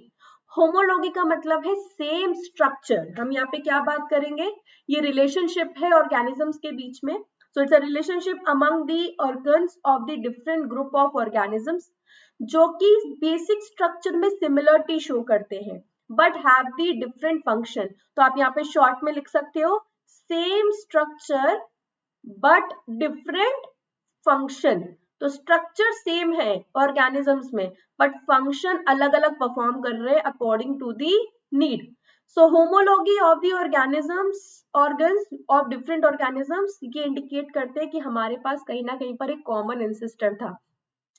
होमोलॉगी का मतलब है सेम स्ट्रक्चर। हम यहाँ पे क्या बात करेंगे, ये रिलेशनशिप है ऑर्गेनिजम्स के बीच में। So it's a relationship among the organs of the different group of organisms, जो कि बेसिक स्ट्रक्चर में सिमिलरिटी शो करते हैं but have the different function. तो आप यहाँ पे शॉर्ट में लिख सकते हो, same structure but different function. तो स्ट्रक्चर सेम है ऑर्गेनिजम्स में, बट फंक्शन अलग अलग परफॉर्म कर रहे हैं according to the need. So homology of the organisms, organs of different organisms, ये इंडिकेट करते हैं कि हमारे पास कहीं ना कहीं पर एक कॉमन एंसेस्टर था।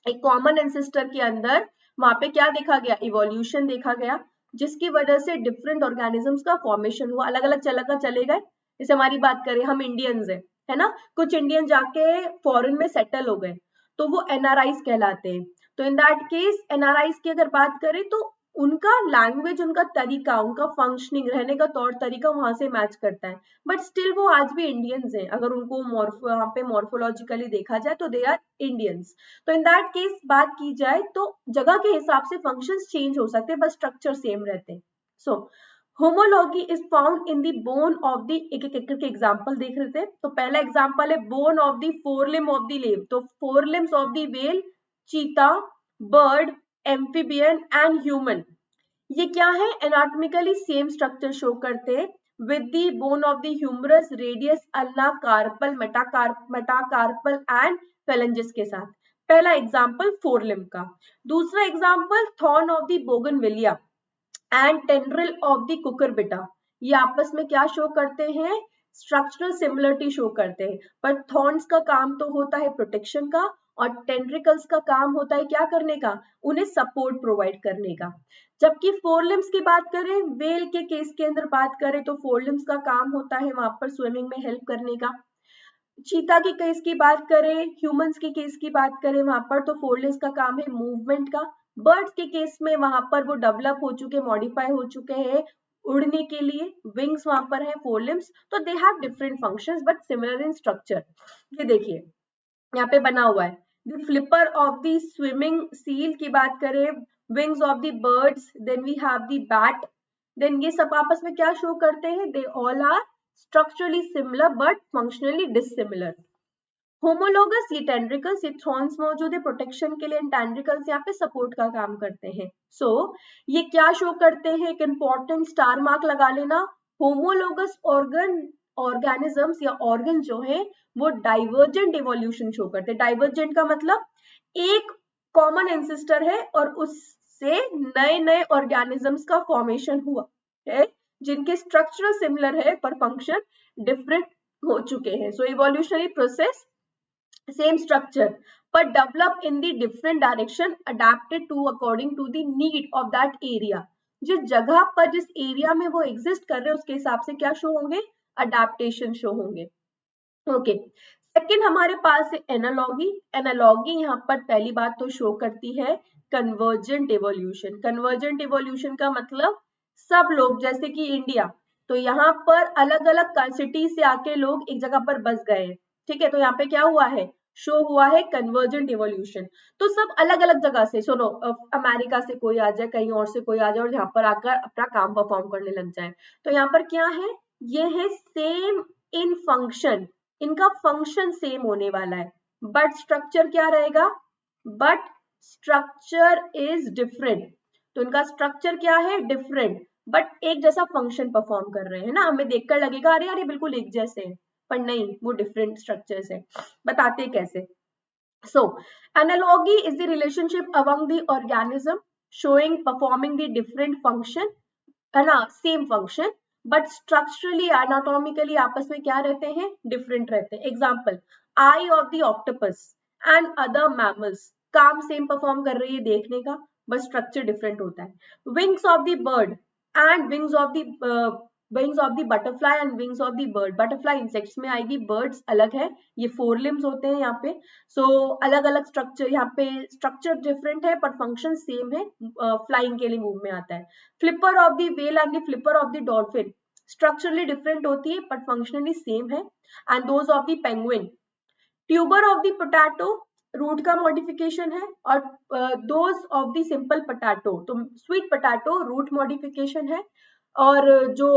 एक कॉमन एंसेस्टर के अंदर वहां पे क्या देखा गया, इवोल्यूशन देखा गया, जिसकी वजह से डिफरेंट ऑर्गेनिजम्स का फॉर्मेशन हुआ, अलग अलग चले गए। जैसे हमारी बात करें, हम इंडियंस है ना, कुछ इंडियन जाके फॉरेन में सेटल हो गए, तो वो एनआरआईज कहलाते हैं। तो इन दैट केस एनआरआईज की अगर बात करें तो उनका लैंग्वेज, उनका तरीका, उनका फंक्शनिंग, रहने का तौर तरीका वहां से मैच करता है, बट स्टिल वो आज भी इंडियंस हैं। अगर उनको वहां पे मॉर्फोलॉजिकली देखा जाए तो दे आर इंडियंस। तो इन दैट केस बात की जाए तो जगह के हिसाब से फंक्शंस चेंज हो सकते हैं, बस स्ट्रक्चर सेम रहते हैं। So homology is found in the bone of the, एक एक करके एग्जांपल देख रहे थे। तो पहला एग्जांपल है bone of the forelimb of the लेव। तो forelimbs of the whale, cheetah, bird, amphibian and human, ये क्या है, एनाटॉमिकली सेम स्ट्रक्चर शो करते हैं with the bone of the humerus, radius, ulna, carpal, metacarpal and phalanges के साथ। पहला एग्जांपल फोरलिम का। दूसरा example thorn of the bougainvillea and tendril of the cucurbita. ये आपस में क्या शो करते हैं, स्ट्रक्चरल सिमिलरिटी शो करते हैं, पर थॉर्न्स का काम तो होता है प्रोटेक्शन का और टेंड्रिकल्स का काम होता है क्या करने का, उन्हें सपोर्ट प्रोवाइड करने का। जबकि फोरलिम्स की बात करें, वेल के केस के अंदर बात करें तो फोरलिम्स का काम होता है वहां पर स्विमिंग में हेल्प करने का। चीता के केस की बात करें, ह्यूमंस के केस की बात करें वहां पर, तो फोरलिम्स का काम है मूवमेंट का। बर्ड्स के केस में वहां पर वो डेवलप हो चुके, मॉडिफाई हो चुके हैं उड़ने के लिए, विंग्स वहां पर है फोरलिम्स। तो they have different functions but similar in structure. ये देखिए यहाँ पे बना हुआ है, the flipper of the swimming seal की बात करें, wings of the birds, then we have the bat, then ये सब आपस में क्या शो करते हैं, they all are structurally similar but functionally dissimilar. Homologous, ये टेंड्रिकल्स, ये थ्रॉन्स मौजूद है प्रोटेक्शन के लिए, टेंड्रिकल्स यहाँ पे सपोर्ट का काम करते हैं। सो ये क्या शो करते हैं, एक इंपॉर्टेंट स्टार मार्क लगा लेना, होमोलोगस ऑर्गेनिजम्स या ऑर्गन जो है वो डाइवर्जेंट इवोल्यूशन शो करते हैं। डाइवर्जेंट का मतलब एक कॉमन एंसेस्टर है और उससे नए नए ऑर्गेनिजम्स का फॉर्मेशन हुआ है जिनके स्ट्रक्चर सिमिलर है पर फंक्शन डिफरेंट हो चुके हैं। So evolutionary process same structure but develop in the different direction adapted to according to the need of that area। जिस जगह पर जिस एरिया में वो एग्जिस्ट कर रहे हैं उसके हिसाब से क्या शो होंगे, अडेप्टेशन शो होंगे। ओके, सेकंड हमारे पास है एनालॉगी। एनालॉगी यहाँ पर पहली बात तो शो करती है कन्वर्जेंट इवोल्यूशन। कन्वर्जेंट इवोल्यूशन का मतलब सब लोग, जैसे कि इंडिया, तो यहाँ पर अलग अलग सिटी से आके लोग एक जगह पर बस गए, ठीक है, तो यहाँ पे क्या हुआ है, शो हुआ है कन्वर्जेंट इवोल्यूशन। तो सब अलग अलग जगह से, सुनो, अमेरिका से कोई आ जाए, कहीं और से कोई आ जाए और यहाँ पर आकर अपना काम परफॉर्म करने लग जाए, तो यहाँ पर क्या है, ये है सेम इन फंक्शन, इनका फंक्शन सेम होने वाला है बट स्ट्रक्चर क्या रहेगा, बट स्ट्रक्चर इज डिफरेंट। तो इनका स्ट्रक्चर क्या है, डिफरेंट, बट एक जैसा फंक्शन परफॉर्म कर रहे हैं ना, हमें देखकर लगेगा अरे यार ये बिल्कुल एक जैसे हैं, पर नहीं, वो डिफरेंट स्ट्रक्चर्स है। बताते कैसे। So analogy is the relationship among the organism showing performing the different function, है ना, same function but structurally anatomically आपस में क्या रहते हैं, डिफरेंट रहते हैं। Example, eye of the octopus and other mammals, काम सेम परफॉर्म कर रही है देखने का, बट स्ट्रक्चर डिफरेंट होता है। Wings of the bird and wings of the butterfly and wings of the bird. Butterfly insects में आएगी, बर्ड्स अलग है, ये 4 लिम्स होते हैं यहाँ पे। सो अलग अलग स्ट्रक्चर, यहाँ पे स्ट्रक्चर डिफरेंट है पर फंक्शन सेम है, फ्लाइंग के लिए मूव में आता है। Flipper of the whale and the flipper of the dolphin structurally different होती है बट फंक्शनली सेम है। And those of the penguin. Tuber of the potato root का मॉडिफिकेशन है, और those of the simple potato, तो sweet potato root modification है, और जो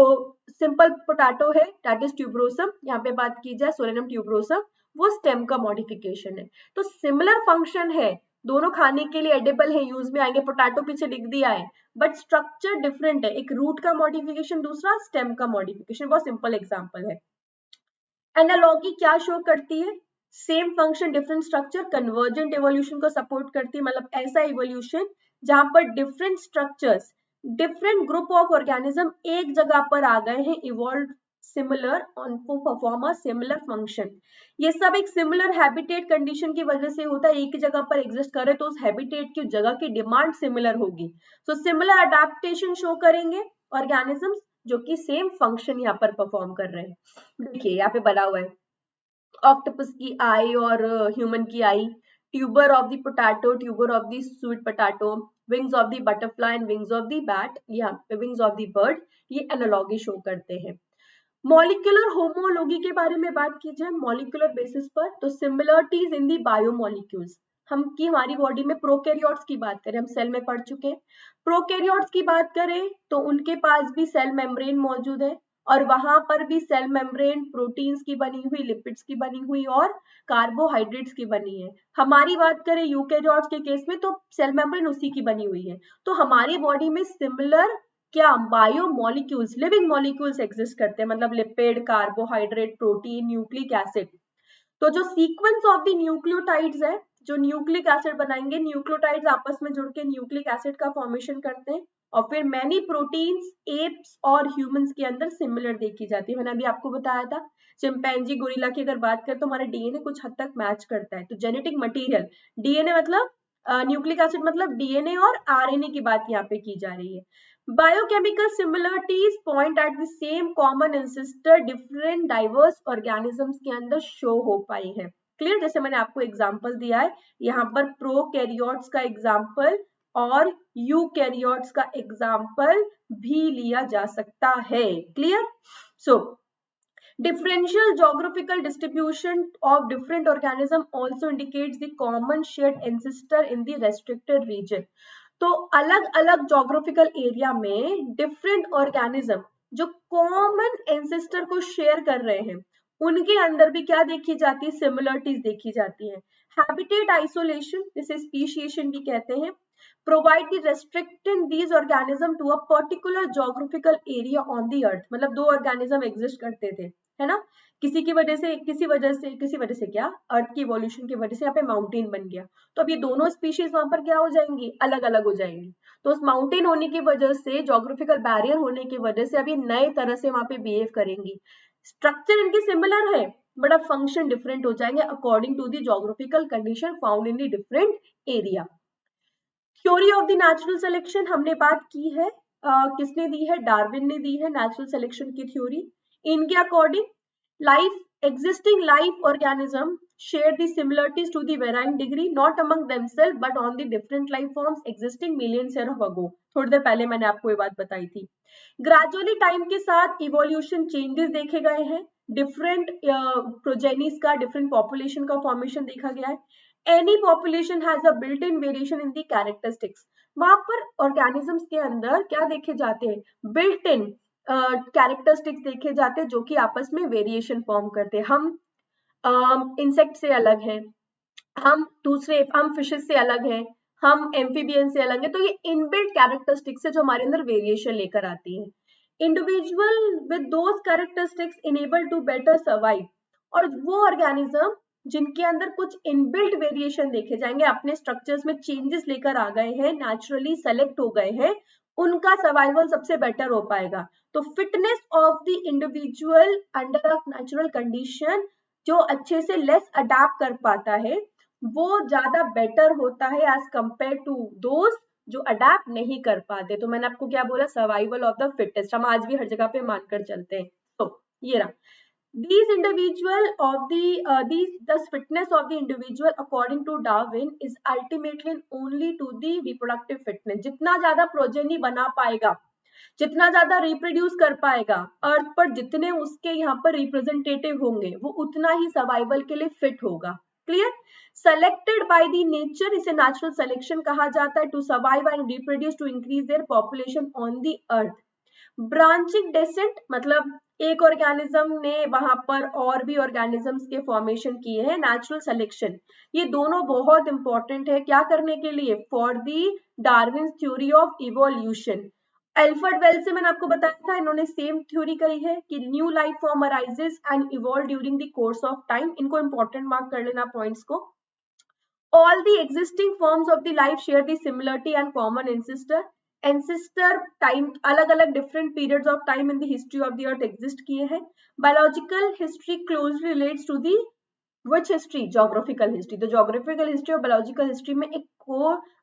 सिंपल पोटैटो है दैट इज ट्यूबरोसम, यहाँ पे बात की जाए सोलेनम ट्यूबरोसम, वो स्टेम का मॉडिफिकेशन है। तो सिमिलर फंक्शन है, दोनों खाने के लिए एडिबल है, यूज में आएंगे, पोटैटो पीछे लिख दिया है, बट स्ट्रक्चर डिफरेंट है, एक रूट का मॉडिफिकेशन, दूसरा स्टेम का मॉडिफिकेशन। बहुत सिंपल एग्जांपल है। एनालॉगी क्या शो करती है, same function different structure, convergent evolution को सपोर्ट करती है, मतलब ऐसा इवोल्यूशन जहां पर different structures, different group of organism एक जगह पर आ गए हैं, evolve similar on to perform a similar function. ये सब एक सिमिलर हैबिटेट कंडीशन की वजह से होता है, एक ही जगह पर एग्जिस्ट करे तो उस हैबिटेट की जगह की डिमांड सिमिलर होगी, सो सिमिलर अडेप्टेशन शो करेंगे ऑर्गेनिजम्स जो कि सेम फंक्शन यहाँ पर परफॉर्म कर रहे हैं। देखिए यहाँ पे बना हुआ है ऑक्टोपस की आई और ह्यूमन की eye, tuber of the potato, tuber of the sweet potato, wings of the butterfly and wings of the bat, यहाँ पे विंग्स ऑफ द बर्ड, ये एनालॉगी शो करते हैं। मॉलिक्यूलर होमोलॉगी के बारे में बात की जाए मॉलिक्यूलर बेसिस पर, तो सिमिलरिटीज इन दी बायोमॉलिक्यूल्स, हम की हमारी बॉडी में प्रोकैरियोट्स की बात करें, हम सेल में पढ़ चुके हैं, प्रोकैरियोट्स की बात करें तो उनके पास भी सेल मेम्ब्रेन मौजूद है, और वहां पर भी सेल मेम्ब्रेन प्रोटीन्स की बनी हुई, लिपिड्स की बनी हुई और कार्बोहाइड्रेट्स की बनी है। हमारी बात करें यूकैरियोट्स के केस में तो सेल मेम्ब्रेन उसी की बनी हुई है। तो हमारी बॉडी में सिमिलर क्या बायोमॉलिक्यूल्स, लिविंग मॉलिक्यूल्स एग्जिस्ट करते हैं, मतलब lipid, carbohydrate, protein, nucleic acid. तो जो सीक्वेंस ऑफ द न्यूक्लियोटाइड्स है, जो न्यूक्लिक एसिड बनाएंगे, न्यूक्लियोटाइड्स आपस में जुड़ के न्यूक्लिक एसिड का फॉर्मेशन करते हैं, और फिर मैनी प्रोटीन्स एप्स और ह्यूमंस के अंदर सिमिलर देखी जाती है। मैंने अभी आपको बताया था चिंपैंजी, गोरिल्ला की अगर बात करें तो हमारा डीएनए कुछ हद तक मैच करता है। तो जेनेटिक मटेरियल, डीएनए मतलब न्यूक्लिक एसिड मतलब डीएनए और आरएनए की बात यहाँ पे की जा रही है। Biochemical similarities point at the same common ancestor different diverse organisms के अंदर शो हो पाई है। क्लियर, जैसे मैंने आपको एग्जांपल दिया है, यहाँ पर प्रोकैरियोट्स का एग्जांपल और यूकैरियोट्स का एग्जांपल भी लिया जा सकता है। Clear. So Differential geographical distribution of different organism also indicates the common shared ancestor in the restricted region. तो अलग अलग जोग्राफिकल एरिया में डिफरेंट ऑर्गेनिज्म जो कॉमन एंसेस्टर को शेयर कर रहे हैं उनके अंदर भी क्या देखी जाती है, सिमिलरिटीज देखी जाती है. हैबिटेट आइसोलेशन जिसे स्पीशिएशन भी कहते हैं, provide the restricting these organism to a particular geographical area on the earth. मतलब दो ऑर्गेनिज्म एग्जिस्ट करते थे, है ना, किसी वजह से क्या, अर्थ की इवोल्यूशन की वजह से यहाँ पे माउंटेन बन गया. तो अब ये दोनों स्पीशीज वहां पर क्या हो जाएंगी, अलग अलग हो जाएंगी. तो उस माउंटेन होने की वजह से, जोग्राफिकल बैरियर होने की वजह से अभी नए तरह से वहां पे बिहेव करेंगी. स्ट्रक्चर इनकी सिमिलर है बट अब फंक्शन डिफरेंट हो जाएंगे according to the geographical condition found in the different area. Theory of the natural selection हमने बात की है, किसने दी है, डार्विन ने दी है नेचुरल सिलेक्शन की थ्योरी. इनके according existing life organism share the similarities to the varying degree not among themselves but on the different life forms existing millions years ago. थोड़ी देर पहले मैंने आपको ये बात बताई थी. ग्रेजुअली टाइम के साथ इवोल्यूशन चेंजेस देखे गए हैं, डिफरेंट प्रोजेनिस का, डिफरेंट पॉपुलेशन का फॉर्मेशन देखा गया है. Any population has a built in variation in the characteristics. वहां पर ऑर्गेनिजम्स के अंदर क्या देखे जाते हैं, बिल्ट इन कैरेक्टरिस्टिक्स देखे जाते हैं जो कि आपस में वेरिएशन फॉर्म करते हैं. हम इंसेक्ट से अलग हैं, हम फिशेस से अलग हैं, हम एम्फीबियन से अलग हैं. तो ये इनबिल्ट कैरेक्टरिस्टिक्स है जो हमारे अंदर वेरिएशन लेकर आती है. Individual with those characteristics enable to better survive. और वो ऑर्गेनिज्म जिनके अंदर कुछ इनबिल्ट वेरिएशन देखे जाएंगे, अपने स्ट्रक्चर्स में चेंजेस लेकर आ गए हैं, नेचुरली सेलेक्ट हो गए हैं, उनका सर्वाइवल सबसे बेटर हो पाएगा. तो fitness of the individual under a natural condition, जो अच्छे से लेस अडेप्ट कर पाता है, वो ज्यादा बेटर होता है एज कंपेयर टू दोज जो अडेप्ट नहीं कर पाते. तो मैंने आपको क्या बोला, सर्वाइवल ऑफ द फिटेस्ट, हम आज भी हर जगह पे मानकर चलते हैं. तो ये रहा, these individual of the fitness of the individual according to Darwin is ultimately only to the reproductive fitness. जितना ज्यादा प्रोजेनी बना पाएगा, जितना ज्यादा रिप्रोड्यूस कर पाएगा अर्थ पर, जितने उसके यहाँ पर रिप्रेजेंटेटिव होंगे, वो उतना ही सर्वाइवल के लिए फिट होगा. Clear. Selected by the nature, इसे नेचुरल सिलेक्शन कहा जाता है. To survive and reproduce to increase their population on the earth. Branching descent मतलब एक ऑर्गेनिज्म ने वहां पर और भी ऑर्गेनिजम्स के फॉर्मेशन किए हैं. नेचुरल सिलेक्शन, ये दोनों बहुत इंपॉर्टेंट है क्या करने के लिए, for the Darwin theory of evolution. Alfred Wallace से मैंने आपको बताया था, इन्होंने सेम थ्योरी कही है कि new life form arises and evolve during the course of time. इनको इंपॉर्टेंट मार्क कर लेना पॉइंट्स को. All the existing forms of the life share the similarity and common ancestor. Ancestor time अलग अलग different periods of time in the history of the earth exist किए हैं. Biological history closely relates to the which history, geographical history. तो geographical history और biological history में एक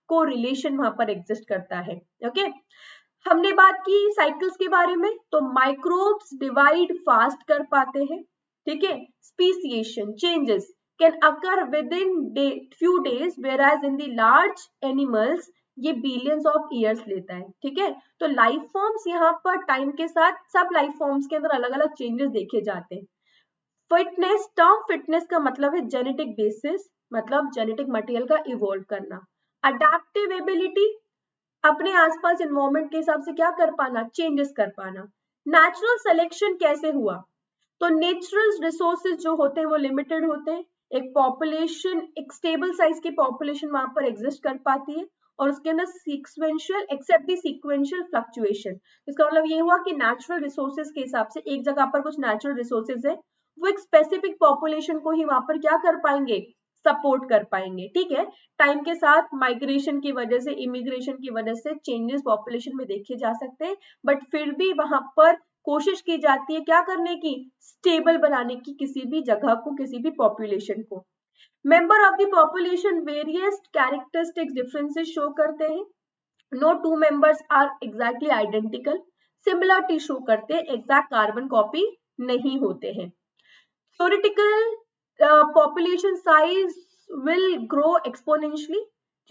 को relation वहां पर एग्जिस्ट करता है. ओके हमने बात की साइकिल्स के बारे में. तो माइक्रोब्स डिवाइड फास्ट कर पाते हैं, ठीक है. Speciation changes can occur within few days, where as in the large animals ये बिलियंस ऑफ ईयर्स लेता है, ठीक है. तो लाइफ फॉर्म्स यहाँ पर टाइम के साथ सब लाइफ फॉर्म्स के अंदर अलग अलग चेंजेस देखे जाते हैं. फिटनेस, टर्म फिटनेस का मतलब है जेनेटिक बेसिस, मतलब जेनेटिक मटेरियल का इवॉल्व करना. अडेप्टिव एबिलिटी, अपने आसपास एनवायरनमेंट के हिसाब से क्या कर पाना, चेंजेस कर पाना. नेचुरल सिलेक्शन कैसे हुआ, तो नेचुरल रिसोर्सेज जो होते हैं वो लिमिटेड होते हैं. एक पॉपुलेशन, एक स्टेबल साइज की पॉपुलेशन वहां पर एग्जिस्ट कर पाती है और उसके अंदर सीक्वेंशियल एक्सेप्ट दी सीक्वेंशियल फ्लक्चुएशन. इसका मतलब ये हुआ कि नेचुरल रिसोर्सेज के हिसाब से एक जगह पर कुछ नेचुरल रिसोर्सेज है, वो एक स्पेसिफिक पॉपुलेशन को ही वहां पर क्या कर पाएंगे, सपोर्ट कर पाएंगे. ठीक है. टाइम के साथ माइग्रेशन की वजह से, इमिग्रेशन की वजह से चेंजेस पॉपुलेशन में देखे जा सकते हैं, बट फिर भी वहां पर कोशिश की जाती है क्या करने की, स्टेबल बनाने की किसी भी जगह को, किसी भी पॉपुलेशन को. Member of the population various characteristics differences show करते हैं. No two members are exactly identical, similarity show करते हैं, एग्जैक्ट कार्बन कॉपी नहीं होते हैं. Theoretical population size will grow exponentially.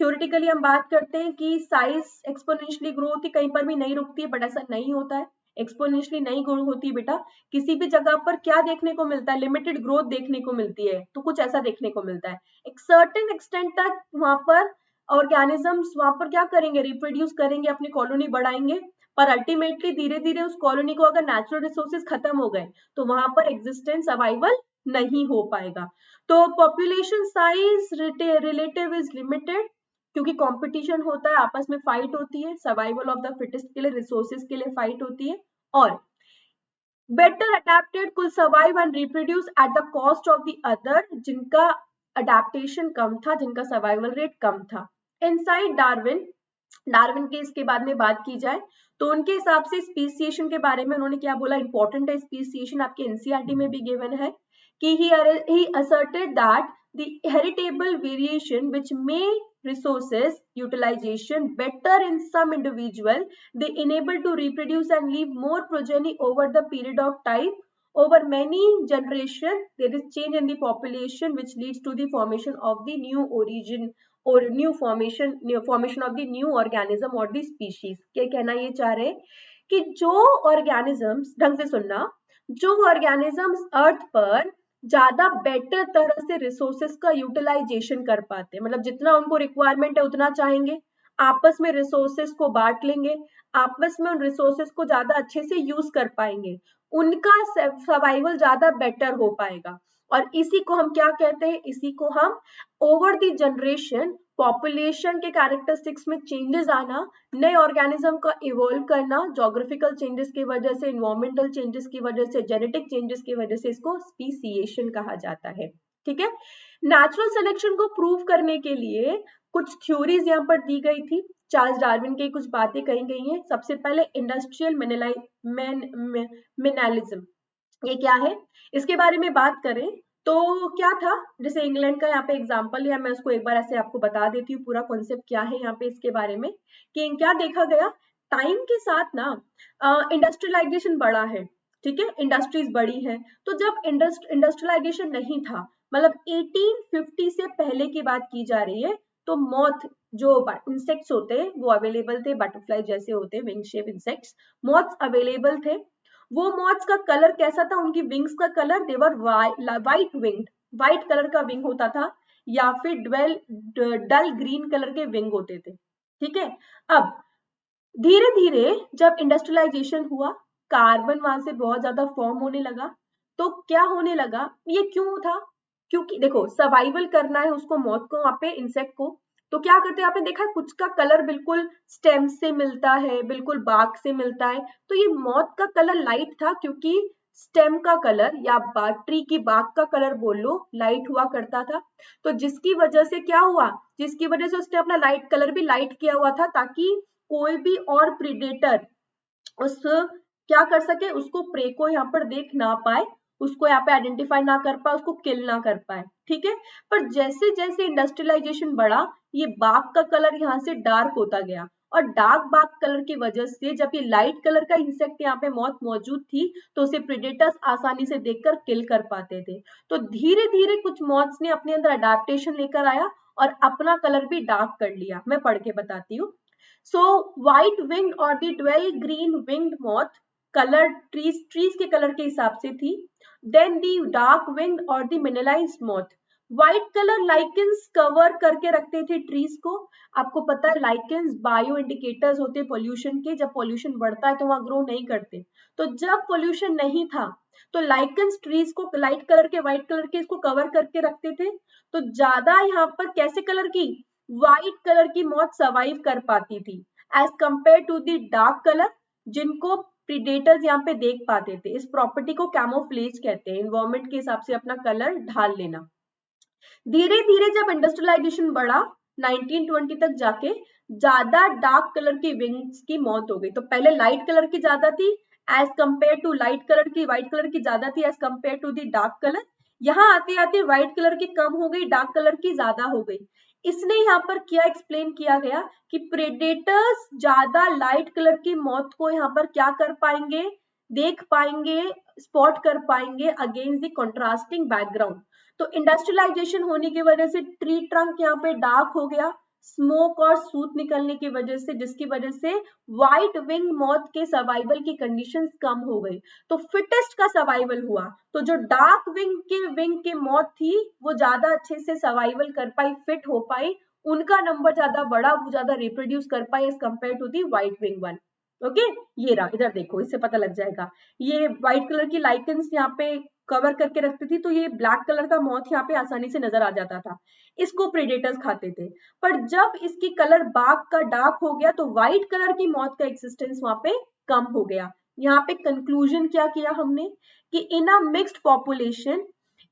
Theoretically हम बात करते हैं कि साइज एक्सपोनेंशियली ग्रो होती, कहीं पर भी नहीं रुकती है, बट ऐसा नहीं होता है. एक्सपोनेंशियली नहीं ग्रो होती बेटा। किसी भी जगह पर क्या देखने को मिलता है, लिमिटेड ग्रोथ देखने को मिलती है, तो कुछ ऐसा देखने को मिलता है। एक सर्टेन एक्सटेंट तक वहां पर ऑर्गेनिजम्स वहां पर क्या करेंगे, रिप्रोड्यूस करेंगे, अपनी कॉलोनी बढ़ाएंगे, पर अल्टीमेटली धीरे धीरे उस कॉलोनी को अगर नेचुरल रिसोर्सेज खत्म हो गए तो वहां पर एग्जिस्टेंस सर्वाइवल नहीं हो पाएगा। तो population size relative is limited, क्योंकि कंपटीशन होता है, आपस में फाइट होती है, सर्वाइवल ऑफ द फिटेस्ट के लिए, रिसोर्सेज के लिए फाइट होती है। और बेटर अडेप्टेड कुल survive and reproduce at the cost of the other, जिनका अडेप्टेशन कम था, जिनका सर्वाइवल रेट कम था। इनसाइड डार्विन के इसके बाद में बात की जाए तो उनके हिसाब से स्पीसिएशन के बारे में उन्होंने क्या बोला, इंपॉर्टेंट है स्पीसिएशन, आपके एनसीईआरटी में भी गिवन है कि he asserted that the heritable variation which may resources utilization better in some individual, they enable to reproduce and leave more progeny over the period of time. Over many generations there is change in the population which leads to the formation of the new origin or new formation of the new organism or the species। क्या कहना ये चाह रहे कि जो organisms, ढंग से सुनना, जो organisms अर्थ पर ज्यादा बेटर तरह से रिसोर्सेस का यूटिलाइजेशन कर पाते हैं, मतलब जितना उनको रिक्वायरमेंट है उतना चाहेंगे, आपस में रिसोर्सेस को बांट लेंगे, आपस में उन रिसोर्सेस को ज्यादा अच्छे से यूज कर पाएंगे, उनका सर्वाइवल ज्यादा बेटर हो पाएगा। और इसी को हम क्या कहते हैं, इसी को हम ओवर द जनरेशन पॉपुलेशन के कैरेक्टरिस्टिक्स में चेंजेस आना, नए ऑर्गेनिज्म का इवॉल्व करना, जोग्राफिकल चेंजेस की वजह से, इन्वायरमेंटल चेंजेस की वजह से, जेनेटिक चेंजेस की वजह से, इसको स्पीसिएशन कहा जाता है। ठीक है, नेचुरल सिलेक्शन को प्रूव करने के लिए कुछ थ्योरीज यहाँ पर दी गई थी, चार्ल्स डार्विन की कुछ बातें कही गई हैं। सबसे पहले इंडस्ट्रियल मिनरलिज्म, ये क्या है, इसके बारे में बात करें तो क्या था, जैसे इंग्लैंड का यहाँ पे एग्जांपल है, मैं उसको एक बार ऐसे आपको बता देती हूँ पूरा कॉन्सेप्ट क्या है यहाँ पे इसके बारे में, कि क्या देखा गया, टाइम के साथ ना इंडस्ट्रियलाइजेशन बढ़ा है, ठीक है, इंडस्ट्रीज बढ़ी है, तो जब इंडस्ट्रियलाइजेशन नहीं था, मतलब 1850 से पहले की बात की जा रही है, तो मॉथ जो इंसेक्ट्स होते हैं वो अवेलेबल थे, बटरफ्लाई जैसे होते हैं wing shape insects, moths available थे। वो मॉथ्स का कलर कैसा था, उनकी विंग्स का कलर, देवर वाइट विंग्ड, वाइट कलर का विंग होता था, या फिर डल ग्रीन कलर के विंग होते थे। ठीक है, अब धीरे धीरे जब इंडस्ट्रियलाइजेशन हुआ, कार्बन वहां से बहुत ज्यादा फॉर्म होने लगा, तो क्या होने लगा, ये क्यों था, क्योंकि देखो सर्वाइवल करना है उसको, मौत को, वहां पे इंसेक्ट को, तो क्या करते हैं, आपने देखा है कुछ का कलर बिल्कुल स्टेम से मिलता है, बिल्कुल बाग से मिलता है, तो ये मौत का कलर लाइट था, क्योंकि स्टेम का कलर या ट्री की बाग का कलर बोल लो लाइट हुआ करता था, तो जिसकी वजह से क्या हुआ, जिसकी वजह से उसने अपना लाइट कलर भी लाइट किया हुआ था, ताकि कोई भी और प्रीडेटर उस क्या कर सके, उसको प्रे को यहाँ पर देख ना पाए, उसको यहाँ पे आइडेंटिफाई ना कर पाए, उसको किल ना कर पाए। ठीक है, पर जैसे जैसे इंडस्ट्रियलाइजेशन बढ़ा, ये बाग का कलर यहाँ से डार्क होता गया, और डार्क बाग कलर की वजह से जब ये लाइट कलर का इंसेक्ट यहाँ पे मौत मौजूद थी, तो उसे प्रेडेटर्स आसानी से देखकर किल कर पाते थे। तो धीरे धीरे कुछ मॉथ्स ने अपने अंदर अडेप्टेशन लेकर आया और अपना कलर भी डार्क कर लिया। मैं पढ़ के बताती हूँ। So white winged or the dual green winged moth color trees के कलर के हिसाब से थी। Then the dark winged or the mineralized moth, white colour lichens cover करके रखते थे ट्रीज को। आपको पता है लाइकेंस बायो इंडिकेटर्स होते पोल्यूशन के, जब पोल्यूशन बढ़ता है तो वहां ग्रो नहीं करते, तो जब पोल्यूशन नहीं था तो लाइकेंस ट्रीज को लाइट कलर के, व्हाइट कलर के इसको कवर करके रखते थे, तो ज्यादा यहाँ पर कैसे कलर की, व्हाइट कलर की मौत सर्वाइव कर पाती थी as compare to the dark colour, जिनको प्रीडेटर्स यहाँ पे देख पाते थे। इस प्रॉपर्टी को कैमोफ्लेज कहते हैं, एनवायरमेंट के हिसाब से अपना कलर ढाल लेना। धीरे धीरे जब इंडस्ट्रियलाइजेशन बढ़ा 1920 तक जाके, ज्यादा डार्क कलर की विंग्स की मौत हो गई। तो पहले लाइट कलर की ज्यादा थी as compare to light colour की, व्हाइट कलर की ज्यादा थी as compare to the dark colour. यहाँ आते आते व्हाइट कलर की कम हो गई, डार्क कलर की ज्यादा हो गई। इसने यहाँ पर क्या एक्सप्लेन किया गया कि प्रेडेटर्स ज्यादा लाइट कलर की मौत को यहाँ पर क्या कर पाएंगे, देख पाएंगे, स्पॉट कर पाएंगे अगेंस्ट द कंट्रास्टिंग बैकग्राउंड। तो इंडस्ट्रियलाइजेशन होने की वजह से ट्री ट्रंक यहाँ पे डार्क हो गया, स्मोक और सूत निकलने की वजह से, जिसकी वजह से व्हाइट विंग मॉथ के सर्वाइवल की कंडीशंस कम हो गई, तो फिटेस्ट का सर्वाइवल हुआ। तो जो डार्क विंग के मॉथ थी वो ज्यादा अच्छे से सर्वाइवल कर पाई, फिट हो पाई, उनका नंबर ज्यादा बढ़ा, वो ज्यादा रिप्रोड्यूस कर पाई as compare to the white wing one. Okay, ये रहा, इधर देखो, इससे पता लग जाएगा। ये व्हाइट कलर की लाइकेंस यहाँ पे कवर करके रखती थी, तो ये ब्लैक कलर का मॉथ यहाँ पे आसानी से नजर आ जाता था, इसको प्रेडेटर्स खाते थे। पर जब इसकी कलर बाग का डार्क हो गया तो व्हाइट कलर की मौत का एक्सिस्टेंस वहां पे कम हो गया। यहाँ पे कंक्लूजन क्या किया हमने कि इन अ मिक्स्ड पॉपुलेशन,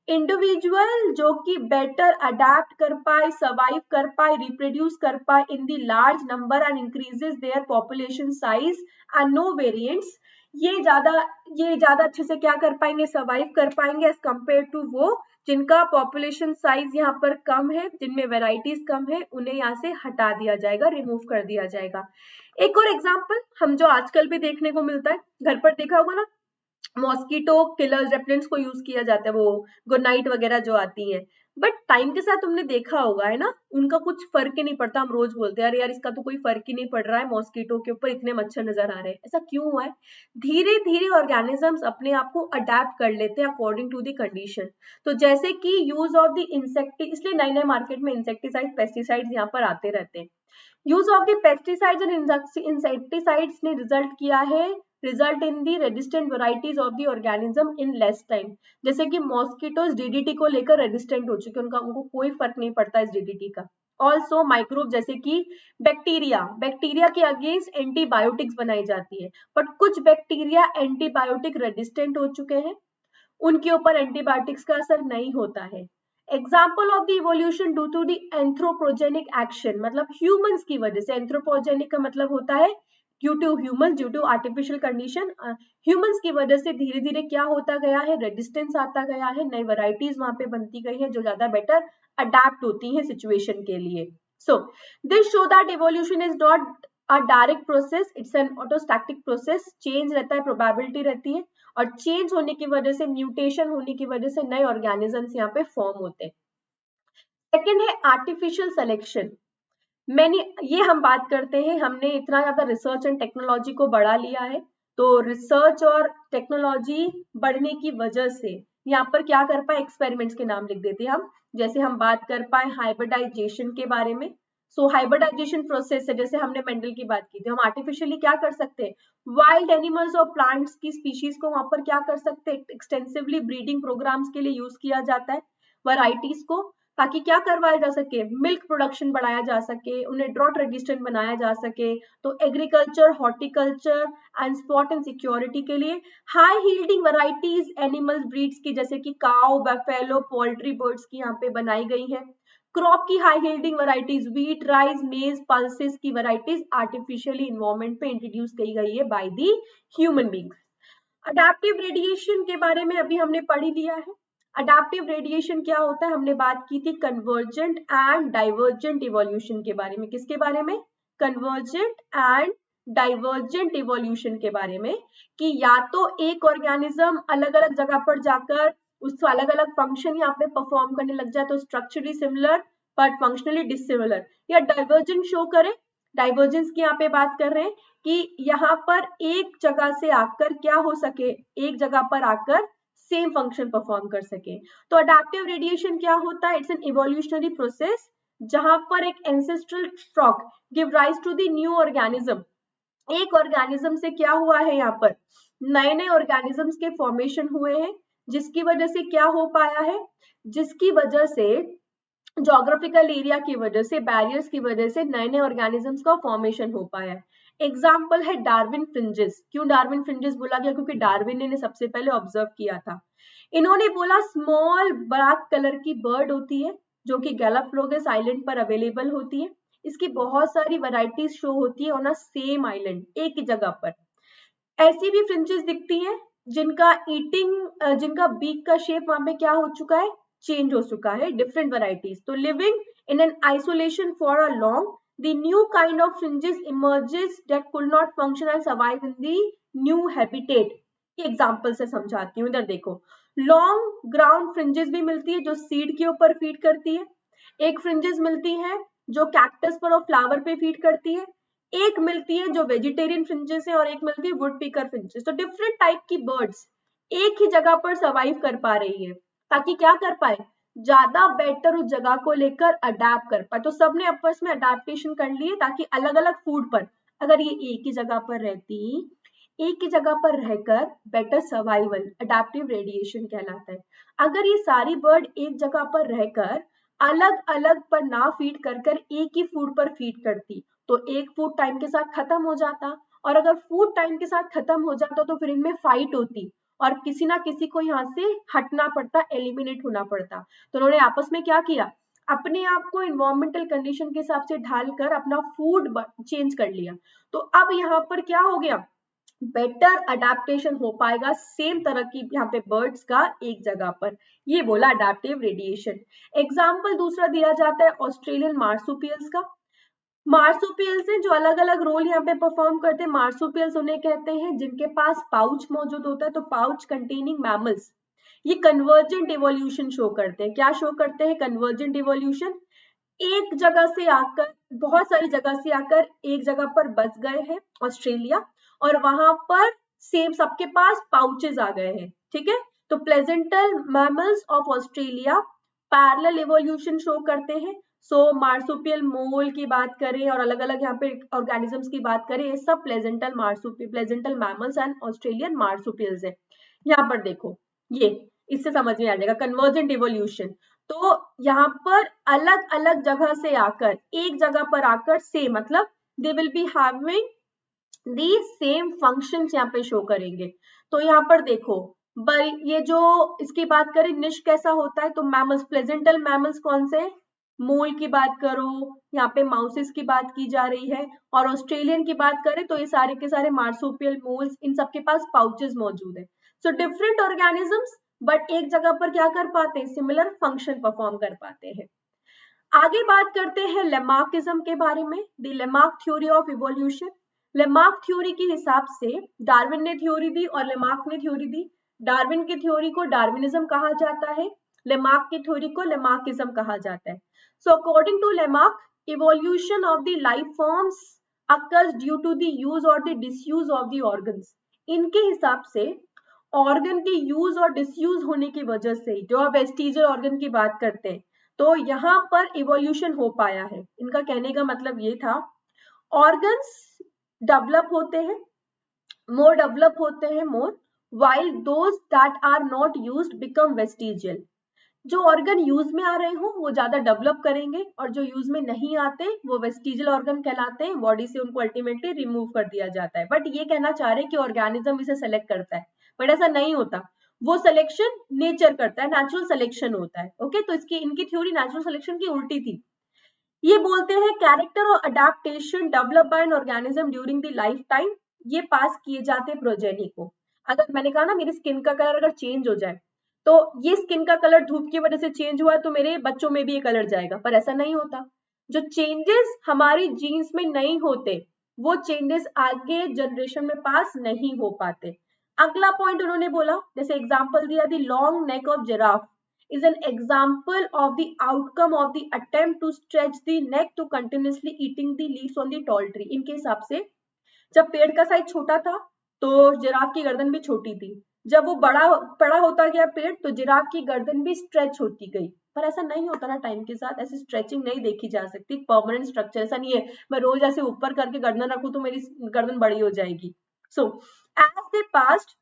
इंडिविजुअल जो कि बेटर अडेप्ट कर पाए, सर्वाइव कर पाए, रिप्रोड्यूस कर पाए in the large number and increases their population size and no variants, ये ज्यादा अच्छे से क्या कर पाएंगे, सर्वाइव कर पाएंगे एज कंपेयर टू वो जिनका पॉपुलेशन साइज यहाँ पर कम है, जिनमें वेराइटीज कम है, उन्हें यहाँ से हटा दिया जाएगा, रिमूव कर दिया जाएगा। एक और एग्जांपल हम जो आजकल भी देखने को मिलता है, घर पर देखा होगा ना, मॉस्किटो किलर रेपेलेंट्स को यूज किया जाता है, वो गुड नाइट वगैरह जो आती है, बट टाइम के साथ तुमने देखा होगा है ना, उनका कुछ फर्क ही नहीं पड़ता। हम रोज बोलते हैं अरे यार इसका तो कोई फर्क ही नहीं पड़ रहा है, मॉस्किटो के ऊपर इतने मच्छर नजर आ रहे हैं। ऐसा क्यों हुआ है? धीरे धीरे ऑर्गेनिजम्स अपने आप को अडेप्ट कर लेते हैं अकॉर्डिंग टू द कंडीशन। तो जैसे कि यूज ऑफ द इंसेक्टी, इसलिए नए नए मार्केट में इंसेक्टिसाइड पेस्टिसाइड्स यहाँ पर आते रहते हैं। Use of the pesticides and insecticides ने result in the resistant varieties of the organism in less time. जैसे कि मॉस्किटोज डीडीटी को लेकर रेजिस्टेंट हो चुके हैं, उनको कोई फर्क नहीं पड़ता इस डीडीटी का। ऑल्सो माइक्रोब जैसे कि बैक्टीरिया के अगेंस्ट एंटीबायोटिक्स बनाई जाती है, बट कुछ बैक्टीरिया एंटीबायोटिक रेजिस्टेंट हो चुके हैं, उनके ऊपर एंटीबायोटिक्स का असर नहीं होता है। Example of the evolution due to the anthropogenic action, मतलब ह्यूमंस की वजह से, एंथ्रोपोजेनिक का मतलब होता है due to humans, due to artificial condition, humans की वजह से धीरे धीरे क्या होता गया है, रेजिस्टेंस आता गया है, नई वैरायटीज वहां पे बनती गई है जो ज्यादा बेटर अडेप्ट होती है सिचुएशन के लिए। So this show that evolution is not a direct process, it's an autostatic process. Change रहता है, प्रोबेबिलिटी रहती है, और चेंज होने की वजह से, म्यूटेशन होने की वजह से नए ऑर्गेनिजम्स यहाँ पे फॉर्म होते हैं। सेकेंड है आर्टिफिशियल सिलेक्शन। ये हम बात करते हैं, हमने इतना ज्यादा रिसर्च एंड टेक्नोलॉजी को बढ़ा लिया है, तो रिसर्च और टेक्नोलॉजी बढ़ने की वजह से यहाँ पर क्या कर पाए, एक्सपेरिमेंट्स के नाम लिख देते हैं हम। जैसे हम बात कर पाए हाइब्रिडाइजेशन के बारे में। सो हाइब्रिडाइजेशन प्रोसेस है, जैसे हमने मेंडल की बात की थी, हम आर्टिफिशियली क्या कर सकते हैं, वाइल्ड एनिमल्स और प्लांट्स की स्पीशीज को वहां पर क्या कर सकते हैं, एक्सटेंसिवली ब्रीडिंग प्रोग्राम्स के लिए यूज किया जाता है वैरायटीज को, ताकि क्या करवाया जा सके, मिल्क प्रोडक्शन बढ़ाया जा सके, उन्हें ड्रॉट रेजिस्टेंट बनाया जा सके। तो agriculture, horticulture and spot and security के लिए high yielding varieties animal breeds की, जैसे कि काउ, बफेलो, पोल्ट्री, बर्ड्स की यहाँ पे बनाई गई है। क्रॉप की high yielding varieties, wheat, rice, मेज, पल्सेस की वैरायटीज आर्टिफिशियली इन्वायरमेंट पे इंट्रोड्यूस की गई है by the human beings. Adaptive radiation के बारे में अभी हमने पढ़ ही लिया है। अडेप्टिव रेडिएशन क्या होता है, हमने बात की थी कन्वर्जेंट एंड डाइवर्जेंट इवोल्यूशन के बारे में। किसके बारे में? कन्वर्जेंट एंड डाइवर्जेंट इवोल्यूशन के बारे में, कि या तो एक ऑर्गेनिज्म अलग अलग जगह पर जाकर उसको अलग अलग फंक्शन यहाँ पे परफॉर्म करने लग जाए, तो structurally similar but functionally dissimilar, या डाइवर्जेंट शो करे। डाइवर्जेंस की यहाँ पे बात कर रहे हैं कि यहाँ पर एक जगह से आकर क्या हो सके, एक जगह पर आकर सेम फंक्शन परफॉर्म कर सके। तो अडेप्टिव रेडिएशन क्या होता है, इट्स एन इवोल्यूशनरी प्रोसेस जहां पर एक ancestral stroke give rise to the new organism. एक ऑर्गेनिज्म से क्या हुआ है, यहाँ पर नए नए ऑर्गेनिजम्स के फॉर्मेशन हुए हैं, जिसकी वजह से क्या हो पाया है, जिसकी वजह से जोग्राफिकल एरिया की वजह से, बैरियर्स की वजह से नए नए ऑर्गेनिजम्स का फॉर्मेशन हो पाया है। एग्जाम्पल है डार्विन फ्रिंजेस। क्यों डार्विन फ्रिंजेस बोला गया? क्योंकि डार्विन ने सबसे पहले ऑब्जर्व किया था। इन्होंने बोला स्मॉल ब्लैक कलर की बर्ड होती है जो कि गैलापागोस आइलैंड पर अवेलेबल होती है, इसकी बहुत सारी वैरायटीज शो होती है ऑन अ सेम आइलैंड, एक ही जगह पर। ऐसी भी फ्रिंजेस दिखती हैं जिनका बीक का शेप वहां पे क्या हो चुका है, चेंज हो चुका है, डिफरेंट वैरायटीज। तो living in an isolation for a long, the new kind of fringes emerges that could not function and survive in the new habitat। Example से समझाती हूँ, इधर देखो, लॉन्ग ग्राउंड फ्रिंजेस भी मिलती है जो सीड के ऊपर फीड करती है। एक फ्रिंजेस मिलती है जो कैक्टस पर और फ्लावर पे फीड करती है, एक मिलती है जो वेजिटेरियन फिंचेस है और एक मिलती है वुड पीकर फिंचेस। तो डिफरेंट टाइप की बर्ड्स एक ही जगह पर सर्वाइव कर पा रही है ताकि क्या कर पाए, ज्यादा बेटर उस जगह को लेकर अडेप्ट कर पाए। तो सबने आपस में अडेप्टेशन कर लिए ताकि अलग अलग फूड पर, अगर ये एक ही जगह पर रहती, एक ही जगह पर रहकर बेटर सर्वाइवल अडेप्टिव रेडिएशन कहलाता है। अगर ये सारी बर्ड एक जगह पर रहकर अलग अलग पर ना फीड कर कर एक ही फूड पर फीड करती तो एक फूड टाइम के साथ खत्म हो जाता, और अगर फूड टाइम के साथ खत्म हो जाता तो फिर इनमें फाइट होती और किसी ना किसी को यहाँ से हटना पड़ता, एलिमिनेट होना पड़ता। तो उन्होंने आपस में क्या किया, अपने आप को इन्वायरमेंटल कंडीशन के हिसाब से ढालकर अपना फूड चेंज कर लिया। तो अब यहाँ पर क्या हो गया, बेटर अडेप्टेशन हो पाएगा सेम तरह की यहाँ पे बर्ड्स का एक जगह पर, ये बोला अडेप्टिव रेडिएशन। एग्जाम्पल दूसरा दिया जाता है ऑस्ट्रेलियन मार्सुपियल्स का। मार्सुपियल्स हैं जो अलग अलग रोल यहाँ पे परफॉर्म करते हैं। मार्सुपियल्स उन्हें कहते हैं जिनके पास पाउच मौजूद होता है, तो पाउच कंटेनिंग मैमल्स। ये कन्वर्जेंट इवोल्यूशन शो करते हैं। क्या शो करते हैं, कन्वर्जेंट इवोल्यूशन। एक जगह से आकर, बहुत सारी जगह से आकर एक जगह पर बस गए हैं ऑस्ट्रेलिया, और वहां पर सेम सबके पास पाउचेस आ गए हैं, ठीक है। तो placental mammals of Australia parallel evolution show करते हैं। सो मार्सुपियल मोल की बात करें और अलग अलग यहाँ पे ऑर्गेनिजम्स की बात करें, ये सब placental mammals and Australian marsupials है। यहाँ पर देखो, ये इससे समझ में आ जाएगा कन्वर्जेंट इवोल्यूशन। तो यहाँ पर अलग अलग जगह से आकर एक जगह पर आकर सेम, मतलब they will be having the same functions यहाँ पे शो करेंगे। तो यहाँ पर देखो, ये जो इसकी बात करें निश कैसा होता है, तो मैमल्स, प्लेजेंटल मैमल्स कौन से, मोल की बात करो, यहाँ पे माउसेस की बात की जा रही है, और ऑस्ट्रेलियन की बात करें तो ये सारे के सारे मार्सुपियल मोल्स, इन सबके पास पाउचेस मौजूद है। सो डिफरेंट ऑर्गेनिजम्स बट एक जगह पर क्या कर पाते हैं, सिमिलर फंक्शन परफॉर्म कर पाते हैं। आगे बात करते हैं लेमार्किज्म के बारे में, the Lamarck theory of evolution. Lamarck theory के हिसाब से डार्विन ने थ्योरी दी और लेमार्क ने थ्योरी दी। डार्विन की थ्योरी को डार्विनिज्म कहा जाता है, लेमार्क की थ्योरी को लेमार्किज्म कहा जाता है। So according to Lamarck, evolution of the life forms occurs due to the use or the disuse of the organs। इनके हिसाब से ऑर्गन के यूज और डिसयूज होने की वजह से, जो आप वेस्टिजियल ऑर्गन की बात करते हैं, तो यहाँ पर इवोल्यूशन हो पाया है। इनका कहने का मतलब ये था, ऑर्गन्स डेवलप होते हैं, मोर डेवलप होते हैं मोर, while those that are not used become vestigial। जो ऑर्गन यूज में आ रहे हो वो ज्यादा डेवलप करेंगे और जो यूज में नहीं आते वो वेस्टिजियल ऑर्गन कहलाते हैं, बॉडी से उनको अल्टीमेटली रिमूव कर दिया जाता है। बट ये कहना चाह रहे हैं कि ऑर्गेनिज्म इसे सेलेक्ट करता है, बट ऐसा नहीं होता, वो सिलेक्शन नेचर करता है, नेचुरल सिलेक्शन होता है। ओके, तो इनकी थ्योरी नेचुरल सिलेक्शन की उल्टी थी। ये बोलते हैं कैरेक्टर और adaptation develop by an organism during the life time, ये पास किए जाते हैं प्रोजेनी को। अगर मैंने कहा ना मेरी स्किन का कलर अगर चेंज हो जाए, तो ये स्किन का कलर धूप की वजह से चेंज हुआ तो मेरे बच्चों में भी ये कलर जाएगा, पर ऐसा नहीं होता। जो चेंजेस हमारी जीन्स में नहीं होते वो चेंजेस आगे जनरेशन में पास नहीं हो पाते। अगला पॉइंट उन्होंने बोला, जैसे एग्जांपल दिया, the long neck of giraffe is an example of the outcome of the attempt to stretch the neck to continuously eating the leaves on the tall tree। इनके हिसाब से जब पेड़ का साइज छोटा था तो जिराफ की गर्दन भी छोटी थी, जब वो बड़ा होता गया पेड़ तो जिराफ की गर्दन भी स्ट्रेच होती गई। पर ऐसा नहीं होता ना, टाइम के साथ ऐसी स्ट्रेचिंग नहीं देखी जा सकती, परमानेंट स्ट्रक्चर ऐसा नहीं है मैं रोज ऐसे ऊपर करके गर्दन रखूं तो मेरी गर्दन बड़ी हो जाएगी। सो एज दे पास्ट,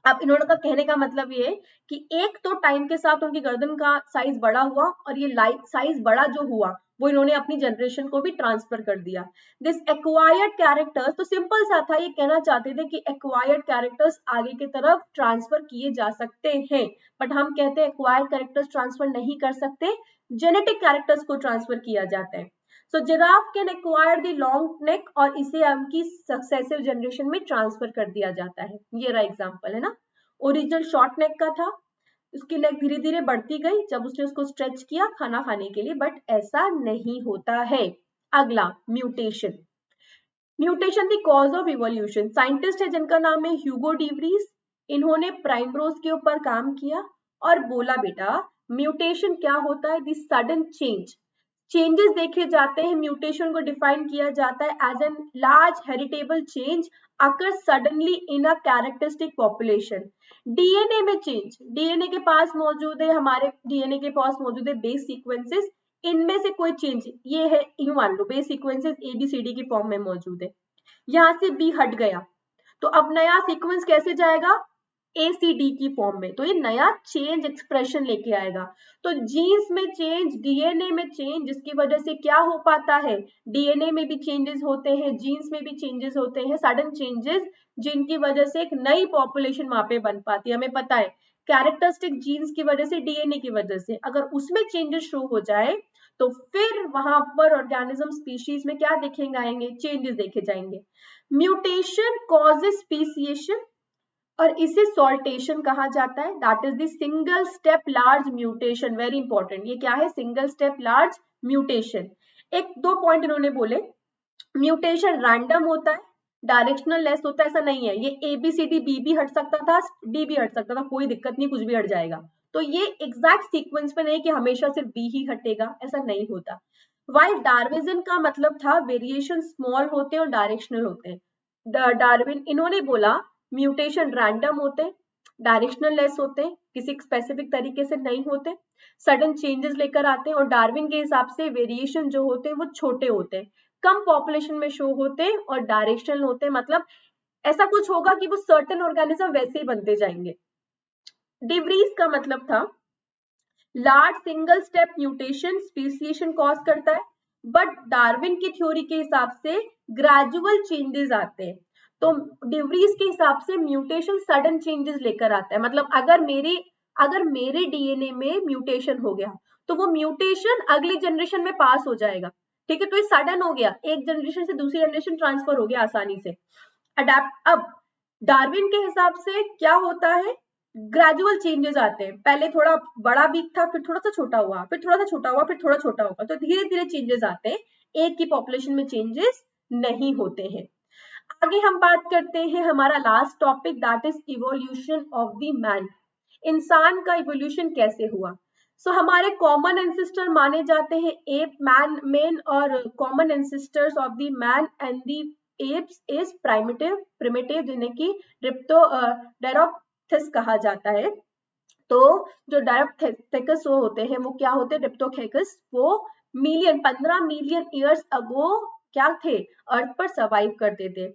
अब इन्होंने का कहने का मतलब ये कि एक तो टाइम के साथ उनकी गर्दन का साइज बड़ा हुआ और ये साइज बड़ा जो हुआ वो इन्होंने अपनी जनरेशन को भी ट्रांसफर कर दिया। दिस एक्वायर्ड कैरेक्टर्स, तो सिंपल सा था, ये कहना चाहते थे कि एक्वायर्ड कैरेक्टर्स आगे की तरफ ट्रांसफर किए जा सकते हैं, बट हम कहते हैं एक्वायर्ड कैरेक्टर्स ट्रांसफर नहीं कर सकते, जेनेटिक कैरेक्टर्स को ट्रांसफर किया जाता है। So giraffe can acquire the long neck और इसे उनकी सक्सेसिव जनरेशन में ट्रांसफर कर दिया जाता है। ये रहा एग्जांपल है ना, ओरिजिनल शॉर्ट नेक का था, उसकी नेक धीरे धीरे बढ़ती गई जब उसने उसको स्ट्रेच किया खाना खाने के लिए, बट ऐसा नहीं होता है। अगला mutation, mutation the cause of evolution. Scientist है जिनका नाम है ह्यूगो डीवरीज, इन्होंने प्राइमरोज के ऊपर काम किया और बोला बेटा म्यूटेशन क्या होता है, द सडन चेंज चेंजेस देखे जाते हैं, म्यूटेशन को डिफाइन किया जाता है as an large heritable change occur suddenly in a characteristic population. DNA में चेंज, डीएनए के पास मौजूद है, हमारे डीएनए के पास मौजूद है बेस सीक्वेंसेस, इनमें से कोई चेंज, ये है यूं मान लो बेस सीक्वेंसेस एबीसीडी की फॉर्म में मौजूद है, यहाँ से बी हट गया तो अब नया सीक्वेंस कैसे जाएगा, एसीडी की फॉर्म में, तो ये नया चेंज एक्सप्रेशन लेके आएगा। तो जीन्स में चेंज, डीएनए में चेंज, जिसकी वजह से क्या हो पाता है, डीएनए में भी चेंजेस होते हैं, जीन्स में भी चेंजेस होते हैं, सडन चेंजेस, जिनकी वजह से एक नई पॉपुलेशन वहां पे बन पाती है। हमें पता है कैरेक्टरिस्टिक जीन्स की वजह से, डीएनए की वजह से अगर उसमें चेंजेस शो हो जाए तो फिर वहां पर ऑर्गेनिज्म स्पीशीज में क्या देखेंगे आएंगे, चेंजेस देखे जाएंगे। म्यूटेशन कॉजेज स्पीसिएशन और इसे सॉल्टेशन कहा जाता है, that is the single step large mutation, very important, ये क्या है, सिंगल स्टेप लार्ज म्यूटेशन। एक दो पॉइंट इन्होंने बोले, म्यूटेशन रैंडम होता है, डायरेक्शनल लेस होता है, ऐसा नहीं है, ये एबीसीडी बी भी हट सकता था, डी भी हट सकता था, कोई दिक्कत नहीं, कुछ भी हट जाएगा, तो ये एग्जैक्ट सीक्वेंस पे नहीं कि हमेशा सिर्फ बी ही हटेगा, ऐसा नहीं होता। वाइल डार्विनिज्म का मतलब था वेरिएशन स्मॉल होते हैं और डायरेक्शनल होते हैं, डार्विन इन्होंने बोला म्यूटेशन रैंडम होते हैं, डायरेक्शनल लेस होते हैं, किसी स्पेसिफिक तरीके से नहीं होते, सडन चेंजेस लेकर आते हैं, और डार्विन के हिसाब से वेरिएशन जो होते हैं वो छोटे होते हैं, कम पॉपुलेशन में शो होते हैं और डायरेक्शनल होते हैं, मतलब ऐसा कुछ होगा कि वो सर्टेन ऑर्गेनिज्म वैसे ही बनते जाएंगे। डिवरीज का मतलब था large single step mutation speciation cause करता है, बट डार्विन की थ्योरी के हिसाब से ग्रेजुअल चेंजेस आते हैं, तो डिवरीज के हिसाब से म्यूटेशन सडन चेंजेस लेकर आता है, मतलब अगर मेरे डीएनए में म्यूटेशन हो गया तो वो म्यूटेशन अगली जनरेशन में पास हो जाएगा, ठीक है, तो ये सडन हो गया, एक जनरेशन से दूसरी जनरेशन ट्रांसफर हो गया आसानी से, अडेप्ट। अब डार्विन के हिसाब से क्या होता है, ग्रेजुअल चेंजेस आते हैं, पहले थोड़ा बड़ा बीक था, फिर थोड़ा सा छोटा हुआ, फिर थोड़ा सा छोटा हुआ, फिर थोड़ा छोटा होगा, तो धीरे धीरे चेंजेस आते हैं, एक की पॉपुलेशन में चेंजेस नहीं होते हैं। आगे हम बात करते हैं हमारा last topic, that is evolution of the man, इंसान का इवोल्यूशन कैसे हुआ। सो हमारे कॉमन एंसेस्टर माने जाते हैं एप, मैन, मेन, और common ancestors of the man and the apps is primitive, जिन्हें की डायरोप्थेस कहा जाता है। तो जो डायरोप्थेकस होते हैं वो क्या होते हैं, डिप्टोथेकस, वो 15 मिलियन ईयर्स अगो क्या थे, अर्थ पर सर्वाइव करते थे।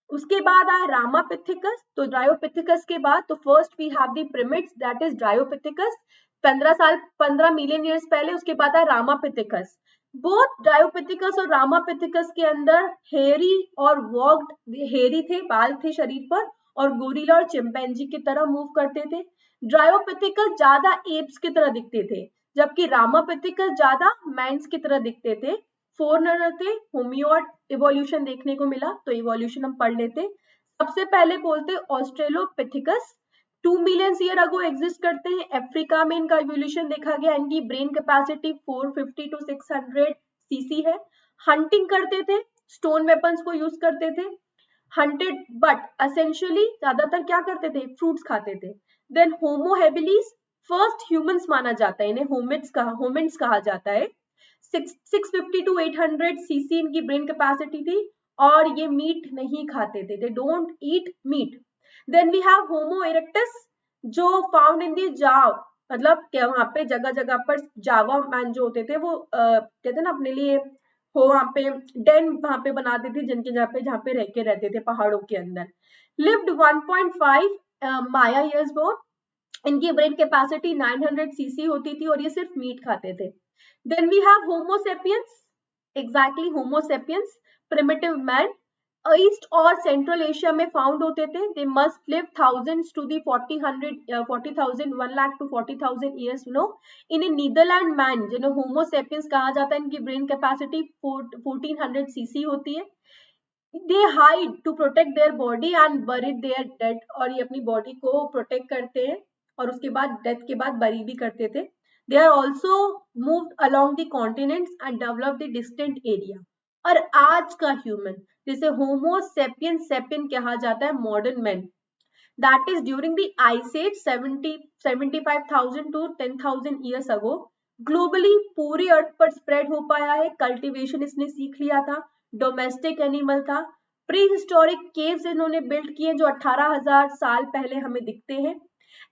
उसके बाद आए रामापिथिकस, तो ड्रायोपिथिकस के बाद तो first we have the primates, that is dryopithecus, 15 million years पहले, उसके बाद आए रामापिथिकस। बोथ ड्रायोपिथिकस और रामापिथिकस के अंदर हेरी और वॉक्ड, हेरी थे, बाल थे शरीर पर, और गोरिल्ला और चिंपैंजी की तरह मूव करते थे। ड्रायोपिथिकस ज्यादा एप्स की तरह दिखते थे, जबकि रामापिथिकस ज्यादा मैंस की तरह दिखते थे। फोरनर थे, होमियोड इवोल्यूशन देखने को मिला, तो इवोल्यूशन हम पढ़ लेते। सबसे पहले बोलते ऑस्ट्रेलोपिथिकस, 2 मिलियन ईयर अगो एग्जिस्ट करते हैं, अफ्रीका में इनका इवोल्यूशन देखा गया, इनकी ब्रेन कैपेसिटी 450 to 600 सीसी है, हंटिंग करते थे, स्टोन वेपन्स को यूज करते थे, हंटेड, बट एसेंशियली ज्यादातर क्या करते थे, फ्रूट्स खाते थे। Then homo habilis, first humans माना जाता है, इन्हें होमिन्स कहा जाता है, 650 to 800 सीसी इनकी ब्रेन कैपेसिटी थी, और ये मीट नहीं खाते थे, they don't eat meat. Then we have homo erectus, जो फाउंड इन दी जाव, मतलब वहां पे जगह जगह पर जावा मैन जो होते थे वो कहते ना अपने लिए हो, वहां पे डेन वहां पे बनाते थे, जिनके जहाँ पे रह के रहते थे पहाड़ों के अंदर। लिव्ड 1.5 माया इयर्स बोन, इनकी ब्रेन कैपेसिटी 900 सीसी होती थी, और ये सिर्फ मीट खाते थे। Then we have Homo sapiens, exactly Homo sapiens, primitive man, east और सेंट्रल एशिया में फाउंड होते थे, they must live thousands to the 40,000 1 lakh to 40,000 years, you know. इन्हें नीदरलैंड मैन, जिन्हें होमो सेपियंस कहा जाता है, इनकी ब्रेन कैपेसिटी 1400 सीसी होती है। They hide to protect their body and bury their dead, और ये अपनी बॉडी को प्रोटेक्ट करते हैं और उसके बाद डेथ के बाद बरी भी करते थे। They are also moved along the continents and developed the distant area. और आज का ह्यूमन, जिसे होमो सेपियन सेपियन कहा जाता है, modern man, that is during the ice age 75,000 to 10,000 years ago, globally पूरी अर्थ पर स्प्रेड हो पाया है। कल्टीवेशन इसने सीख लिया था, डोमेस्टिक एनिमल था, प्री हिस्टोरिक केव्स इन्होंने बिल्ड किए जो 18,000 साल पहले हमें दिखते हैं।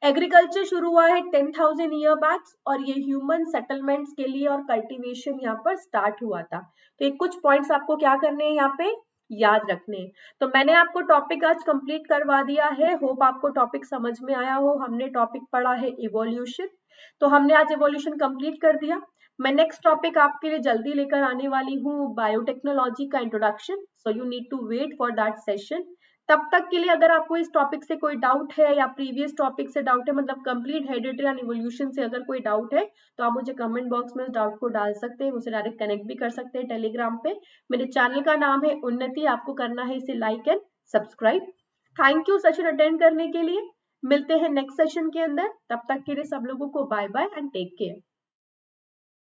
एग्रीकल्चर शुरू हुआ है 10,000 ईयर बैक और ये ह्यूमन सेटलमेंट्स के लिए और कल्टीवेशन यहाँ पर स्टार्ट हुआ था। तो ये कुछ पॉइंट्स आपको क्या करने हैं यहाँ पे याद रखने। तो मैंने आपको टॉपिक आज कंप्लीट करवा दिया है। होप आपको टॉपिक समझ में आया हो। हमने टॉपिक पढ़ा है इवोल्यूशन, तो हमने आज इवोल्यूशन कंप्लीट कर दिया। मैं नेक्स्ट टॉपिक आपके लिए जल्दी लेकर आने वाली हूँ, बायोटेक्नोलॉजी का introduction. So you need to wait for that session. तब तक के लिए अगर आपको इस टॉपिक से कोई डाउट है या प्रीवियस टॉपिक से डाउट है, मतलब कंप्लीट हेरिडिटी एंड इवोल्यूशन से अगर कोई डाउट है, तो आप मुझे कमेंट बॉक्स में उस डाउट को डाल सकते हैं, मुझसे डायरेक्ट कनेक्ट भी कर सकते हैं टेलीग्राम पे। मेरे चैनल का नाम है उन्नति, आपको करना है इसे like and subscribe. Thank you session attend करने के लिए। मिलते हैं नेक्स्ट सेशन के अंदर, तब तक के लिए सब लोगों को bye bye and take care.